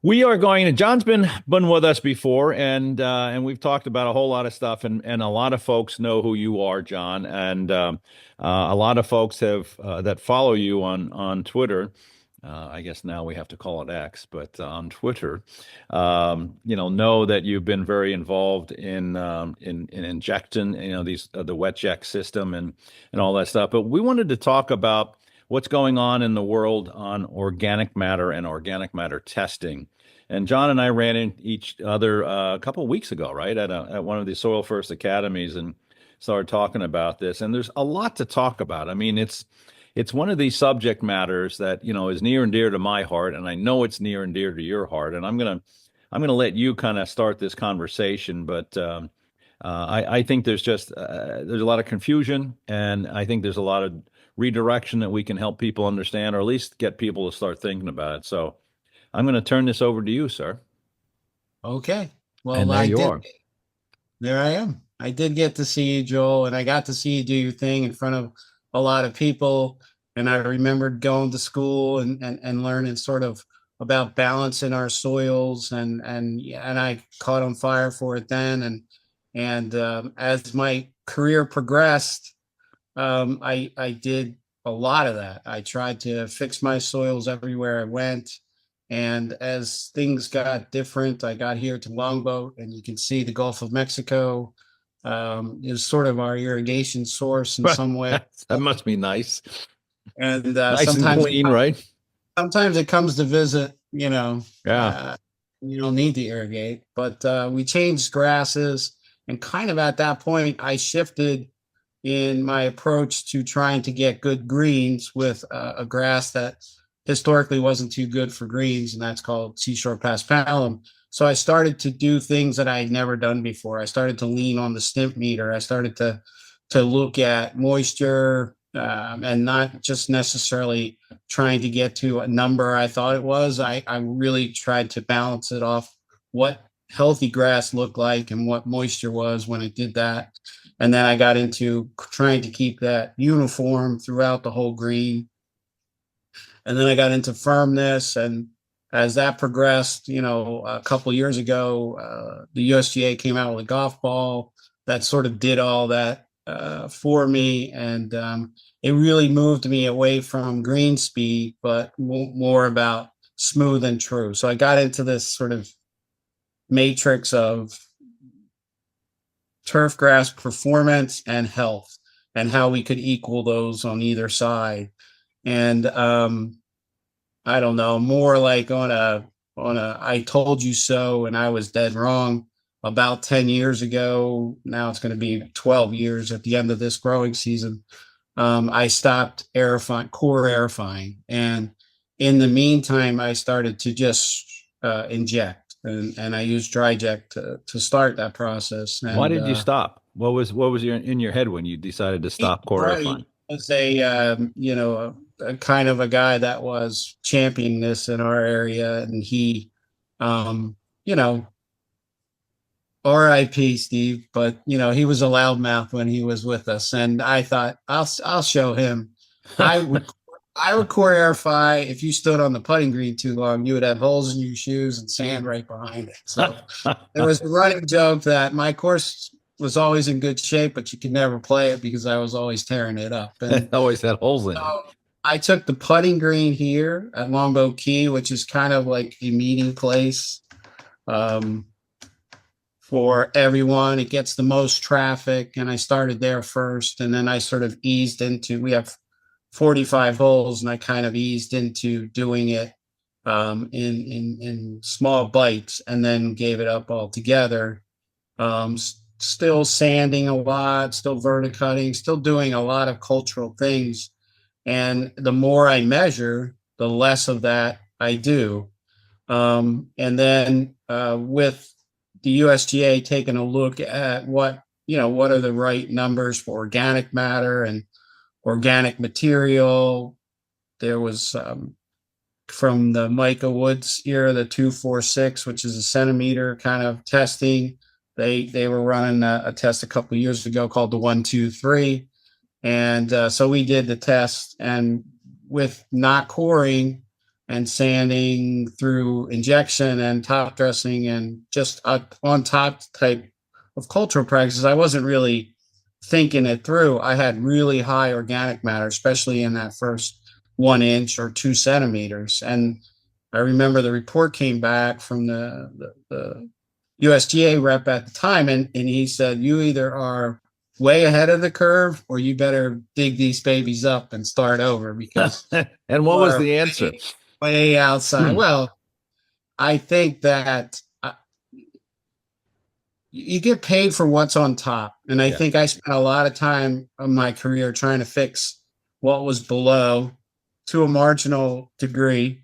We are going to. John's been with us before, and we've talked about a whole lot of stuff, and a lot of folks know who you are, John, and a lot of folks have that follow you on Twitter. I guess now we have to call it X, but on Twitter, know that you've been very involved in injecting, the wet jet system and all that stuff. But we wanted to talk about what's going on in the world on organic matter and organic matter testing. And John and I ran into each other a couple of weeks ago, right, at one of the Soil First Academies, and started talking about this. And there's a lot to talk about. I mean, it's one of these subject matters that, is near and dear to my heart, and I know it's near and dear to your heart. And I'm gonna let you kind of start this conversation, but I think there's a lot of confusion, and I think there's a lot of redirection that we can help people understand, or at least get people to start thinking about it. So I'm going to turn this over to you, sir. Okay. Well, and there you are. There I am. I did get to see you, Joel, and I got to see you do your thing in front of a lot of people. And I remembered going to school and learning sort of about balance in our soils, and I caught on fire for it then. And as my career progressed, I did a lot of that. I tried to fix my soils everywhere I went. And as things got different, I got here to Longboat, and you can see the Gulf of Mexico is sort of our irrigation source in some way. That must be nice. And nice sometimes and clean, right? Sometimes it comes to visit, Yeah. You don't need to irrigate, but we changed grasses. And kind of at that point, I shifted in my approach to trying to get good greens with a grass that historically wasn't too good for greens, and that's called seashore paspalum. So I started to do things that I had never done before. I started to lean on the stimp meter. I started to look at moisture and not just necessarily trying to get to a number I thought it was. I really tried to balance it off what healthy grass looked like and what moisture was when I did that. And then I got into trying to keep that uniform throughout the whole green. And then I got into firmness, and as that progressed, a couple of years ago, the USGA came out with a golf ball that sort of did all that for me, and it really moved me away from green speed, but more about smooth and true. So I got into this sort of matrix of turf grass performance and health, and how we could equal those on either side. And I don't know, more like on a I told you so and I was dead wrong about 10 years ago. Now it's going to be 12 years at the end of this growing season. I stopped core aerifying, and in the meantime, I started to just inject, and I used DryJect to start that process. And, Why did you stop? What was in your head when you decided to stop Right. choreographing? As a kind of a guy that was championing this in our area, and he, you know, R.I.P. Steve, but he was a loudmouth when he was with us, and I thought I'll show him. I would choreograph. If you stood on the putting green too long, you would have holes in your shoes and sand right behind it. So there was a running joke that my course was always in good shape, but you could never play it because I was always tearing it up. And Always had holes in it. I took the putting green here at Longboat Key, which is kind of like a meeting place for everyone. It gets the most traffic, and I started there first, and then I sort of eased into. We have 45 holes, and I kind of eased into doing it in small bites, and then gave it up altogether. Still sanding a lot, still verticutting, still doing a lot of cultural things. And the more I measure, the less of that I do. And then with the USGA taking a look at what are the right numbers for organic matter and organic material, there was from the Micah Woods era, the 246, which is a centimeter kind of testing. They were running a test a couple of years ago called the 123. And so we did the test, and with not coring and sanding through injection and top dressing and just on top type of cultural practices, I wasn't really thinking it through. I had really high organic matter, especially in that first 1 inch or 2 centimeters. And I remember the report came back from the USGA rep at the time, and he said, you either are way ahead of the curve or you better dig these babies up and start over, because and what was the answer? Way outside. Well, I think that you get paid for what's on top. And I think I spent a lot of time of my career trying to fix what was below to a marginal degree.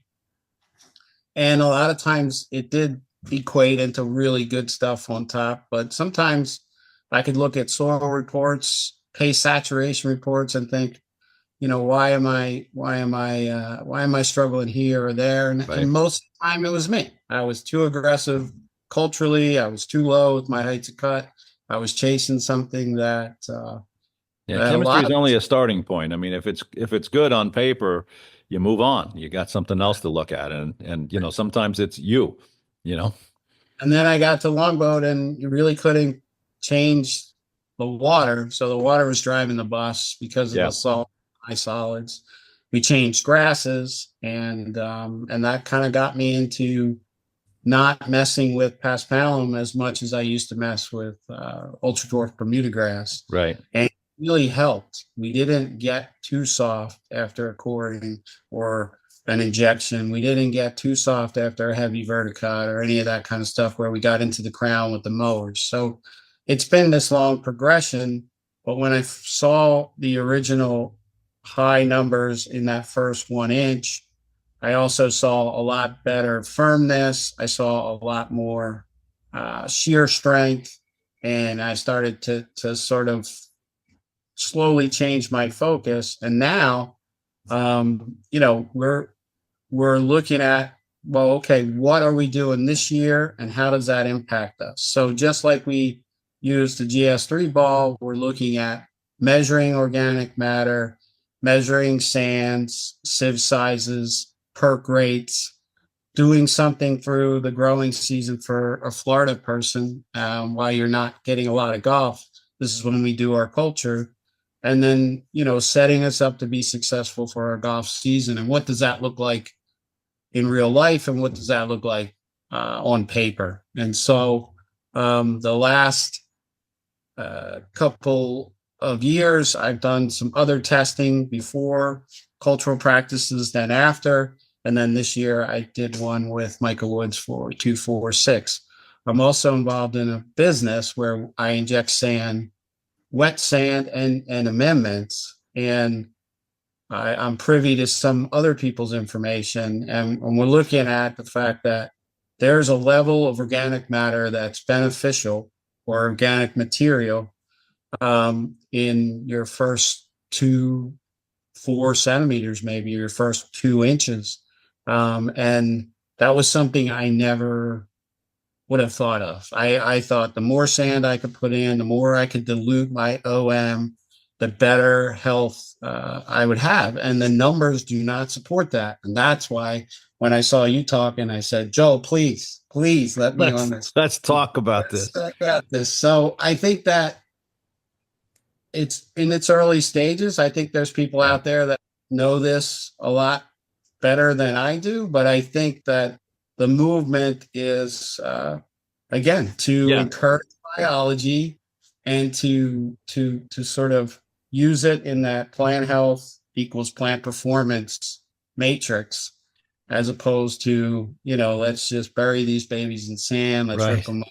And a lot of times it did equate into really good stuff on top. But sometimes I could look at soil reports, paste saturation reports, and think, why am I struggling here or there? And most of the time it was me. I was too aggressive culturally. I was too low with my heights of cut. I was chasing something that chemistry is only a starting point. I mean, if it's good on paper, you move on. You got something else to look at, and sometimes it's you. And then I got to Longboat, and you really couldn't change the water. So the water was driving the bus because of the salt, high solids. We changed grasses, and that kind of got me into not messing with paspalum as much as I used to mess with ultra dwarf Bermuda grass. Right. And it really helped. We didn't get too soft after a coring or an injection. We didn't get too soft after a heavy verticut or any of that kind of stuff where we got into the crown with the mowers. So it's been this long progression. But when I saw the original high numbers in that first 1 inch, I also saw a lot better firmness. I saw a lot more shear strength, and I started to sort of slowly change my focus. And now, we're looking at, well, okay, what are we doing this year, and how does that impact us? So just like we use the GS3 ball, we're looking at measuring organic matter, measuring sands, sieve sizes, perk rates, doing something through the growing season for a Florida person while you're not getting a lot of golf. This is when we do our culture. And then, setting us up to be successful for our golf season. And what does that look like in real life? And what does that look like on paper? And so the last couple of years, I've done some other testing before cultural practices, then after. And then this year I did one with Micah Woods for 246. I'm also involved in a business where I inject sand, wet sand and amendments. And I'm privy to some other people's information, and when we're looking at the fact that there's a level of organic matter that's beneficial or organic material in your first 4 centimeters, maybe your first 2 inches. And that was something I never would have thought of. I thought the more sand I could put in, the more I could dilute my OM, the better health I would have. And the numbers do not support that. And that's why when I saw you talking, I said, Joe, please let me on this. Let's talk about this. So I think that it's in its early stages. I think there's people out there that know this a lot better than I do, but I think that the movement is, again, to encourage biology and to sort of use it in that plant health equals plant performance matrix, as opposed to, let's just bury these babies in sand, let's rip them up.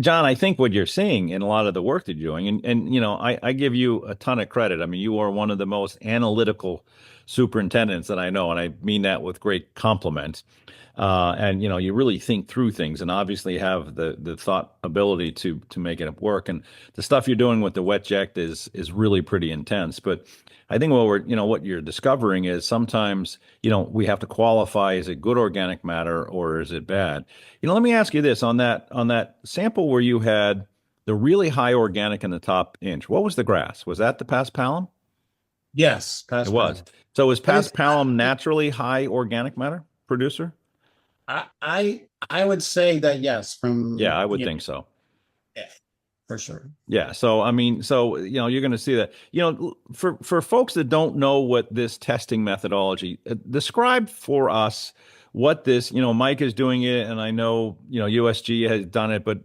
John, I think what you're seeing in a lot of the work that you're doing, and I give you a ton of credit. I mean, you are one of the most analytical superintendents that I know, and I mean that with great compliment. And you really think through things, and obviously have the thought ability to make it work. And the stuff you're doing with the wet-ject is really pretty intense. But I think what you're discovering is sometimes we have to qualify: is it good organic matter or is it bad? Let me ask you this: on that sample where you had the really high organic in the top inch, what was the grass? Was that the paspalum? Yes, it was. So is paspalum naturally high organic matter producer? I would say that yes. I would think so. Yeah, for sure. Yeah. So I mean, you're going to see that. For folks that don't know what this testing methodology, describe for us what this. Mike is doing it, and I know USG has done it, but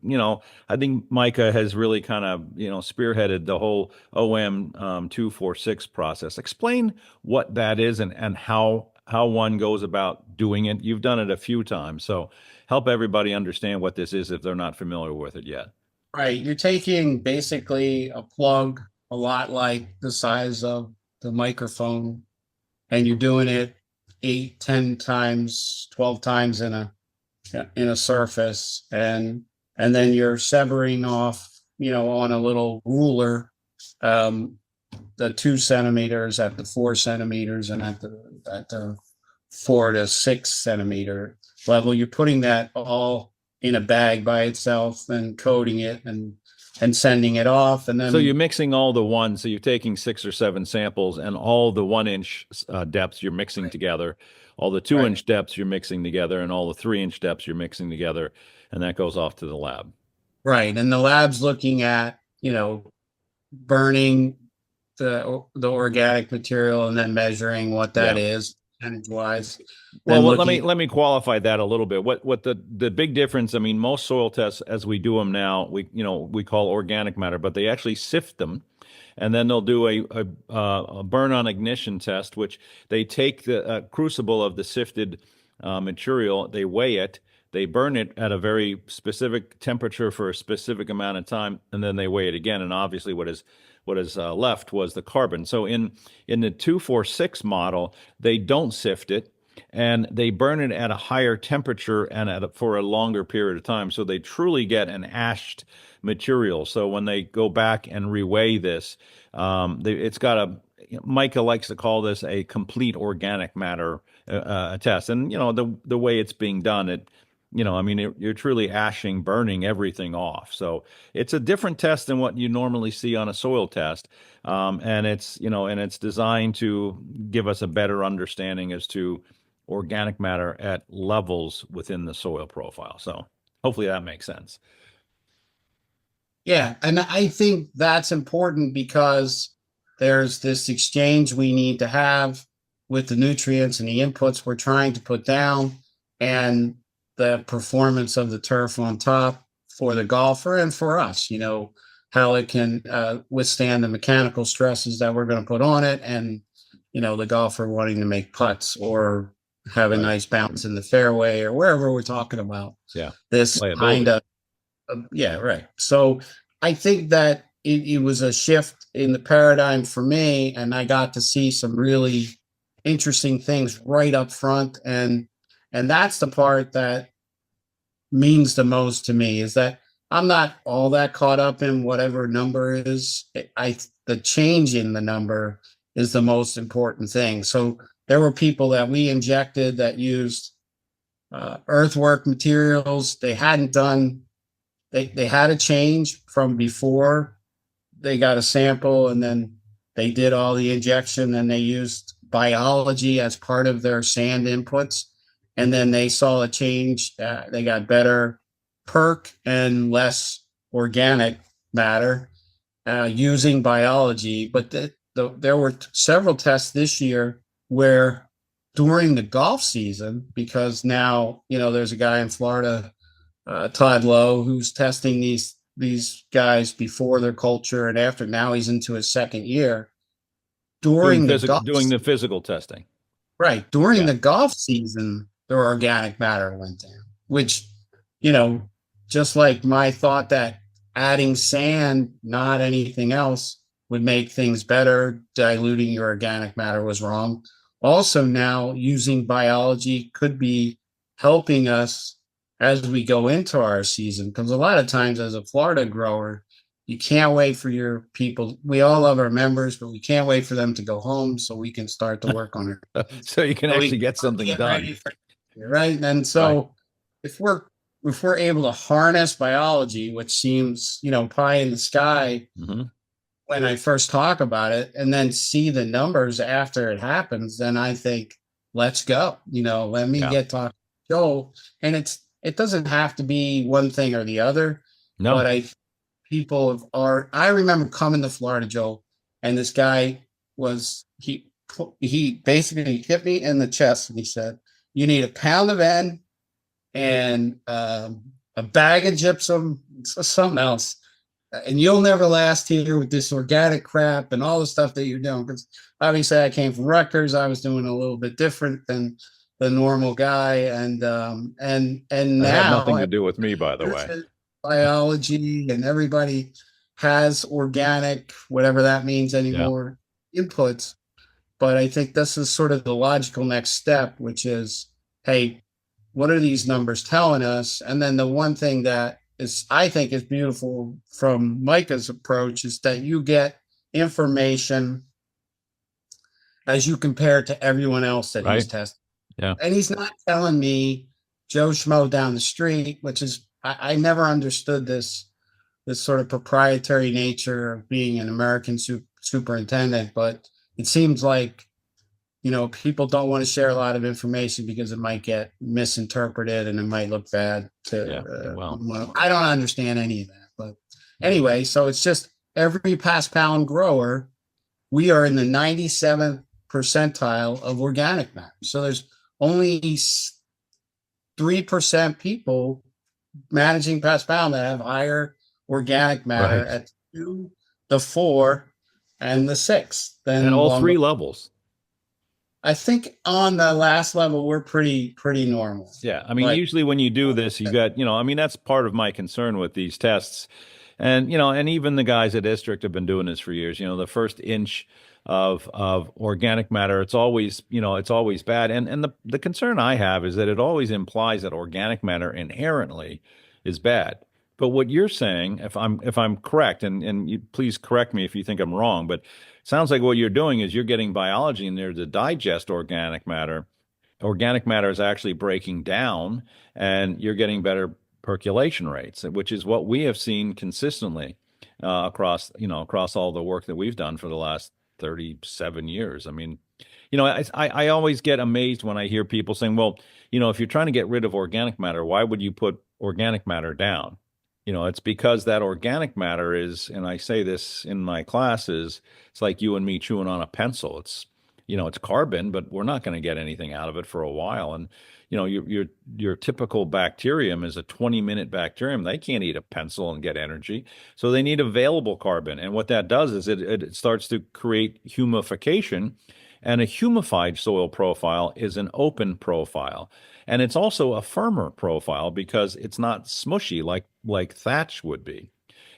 I think Micah has really kind of spearheaded the whole OM 246 process. Explain what that is and how one goes about doing it. You've done it a few times, so help everybody understand what this is if they're not familiar with it yet. Right. You're taking basically a plug a lot like the size of the microphone, and you're doing it 8, 10 times, 12 times in a surface, and then you're severing off, on a little ruler, the 2 centimeters at the 4 centimeters and at the 4 to 6 centimeter level. You're putting that all in a bag by itself and coating it and sending it off. And then, so you're mixing all the ones. So you're taking 6 or 7 samples, and all the 1-inch depths you're mixing together, all the 2-inch depths you're mixing together, and all the 3-inch depths you're mixing together, and that goes off to the lab. Right. And the lab's looking at, burning the organic material and then measuring what that is percentage-wise. Well, let me qualify that a little bit. What the big difference? I mean, most soil tests, as we do them now, we call organic matter, but they actually sift them, and then they'll do a burn on ignition test, which they take the crucible of the sifted material, they weigh it, they burn it at a very specific temperature for a specific amount of time, and then they weigh it again. And obviously, what is left was the carbon. So in the 246 model, they don't sift it, and they burn it at a higher temperature and for a longer period of time. So they truly get an ashed material. So when they go back and reweigh this, it's got Micah likes to call this a complete organic matter test. And the way it's being done, you're truly ashing, burning everything off. So it's a different test than what you normally see on a soil test. And it's designed to give us a better understanding as to organic matter at levels within the soil profile. So hopefully that makes sense. Yeah. And I think that's important because there's this exchange we need to have with the nutrients and the inputs we're trying to put down, and the performance of the turf on top for the golfer and for us, how it can withstand the mechanical stresses that we're going to put on it, and, the golfer wanting to make putts or have a nice bounce in the fairway or wherever we're talking about. Yeah. This kind of, right. So I think that it was a shift in the paradigm for me, and I got to see some really interesting things right up front, and that's the part that means the most to me, is that I'm not all that caught up in whatever number is. The change in the number is the most important thing. So there were people that we injected that used earthwork materials. They hadn't done, they had a change from before they got a sample, and then they did all the injection, and they used biology as part of their sand inputs. And then they saw a change. They got better perk and less organic matter using biology. But there were several tests this year where during the golf season, because now, there's a guy in Florida, Todd Lowe, who's testing these guys before their culture and after. Now he's into his second year. Doing the physical testing. Right. During the golf season, their organic matter went down, which, just like my thought that adding sand, not anything else, would make things better, diluting your organic matter was wrong. Also, now using biology could be helping us as we go into our season, because a lot of times as a Florida grower, you can't wait for your people. We all love our members, but we can't wait for them to go home so we can start to work on it. So you can actually get something done. Right. And so if we're able to harness biology, which seems, pie in the sky when I first talk about it, and then see the numbers after it happens, then I think, let's go. Let me get talking to Joel. And it doesn't have to be one thing or the other. No. But I remember coming to Florida, Joel, and this guy he basically hit me in the chest, and he said, you need a pound of N and a bag of gypsum, something else. And you'll never last here with this organic crap and all the stuff that you're doing. Because obviously I came from Rutgers. I was doing a little bit different than the normal guy. And now had nothing to do with me, by the way. Biology, and everybody has organic, whatever that means anymore, inputs. But I think this is sort of the logical next step, which is, hey, what are these numbers telling us? And then the one thing that I think is beautiful from Micah's approach is that you get information as you compare it to everyone else that he's tested. Yeah. And he's not telling me Joe Schmo down the street, which is, I never understood this sort of proprietary nature of being an American superintendent, but it seems like, people don't want to share a lot of information because it might get misinterpreted and it might look bad I don't understand any of that. But anyway, so it's just every pound grower, we are in the 97th percentile of organic matter. So there's only 3% people managing pound that have higher organic matter at 2, the 4, and the 6. And all 3 levels. I think on the last level, we're pretty normal. Yeah. I mean, usually when you do this, you got, that's part of my concern with these tests. And, and even the guys at District have been doing this for years. The first inch of organic matter, it's always bad. And the concern I have is that it always implies that organic matter inherently is bad. But what you're saying, if I'm correct, and you please correct me if you think I'm wrong, but it sounds like what you're doing is you're getting biology in there to digest organic matter. Organic matter is actually breaking down, and you're getting better percolation rates, which is what we have seen consistently across all the work that we've done for the last 37 years. I mean, I always get amazed when I hear people saying, well, if you're trying to get rid of organic matter, why would you put organic matter down? It's because that organic matter is, and I say this in my classes, it's like you and me chewing on a pencil. It's, it's carbon, but we're not going to get anything out of it for a while. And, your typical bacterium is a 20-minute bacterium. They can't eat a pencil and get energy. So they need available carbon. And what that does is it starts to create humification. And a humified soil profile is an open profile. And it's also a firmer profile because it's not smushy like thatch would be.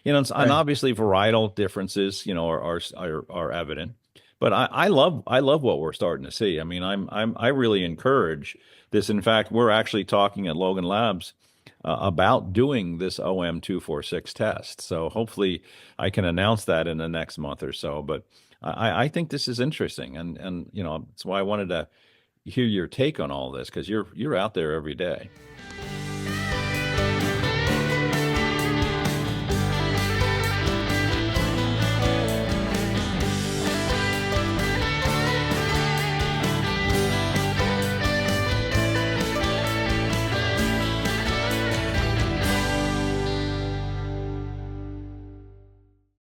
And Right. obviously varietal differences, are evident. But I love what we're starting to see. I mean, I really encourage this. In fact, we're actually talking at Logan Labs about doing this OM246 test. So hopefully I can announce that in the next month or so. But I think this is interesting, and that's why I wanted to hear your take on all this, because you're out there every day.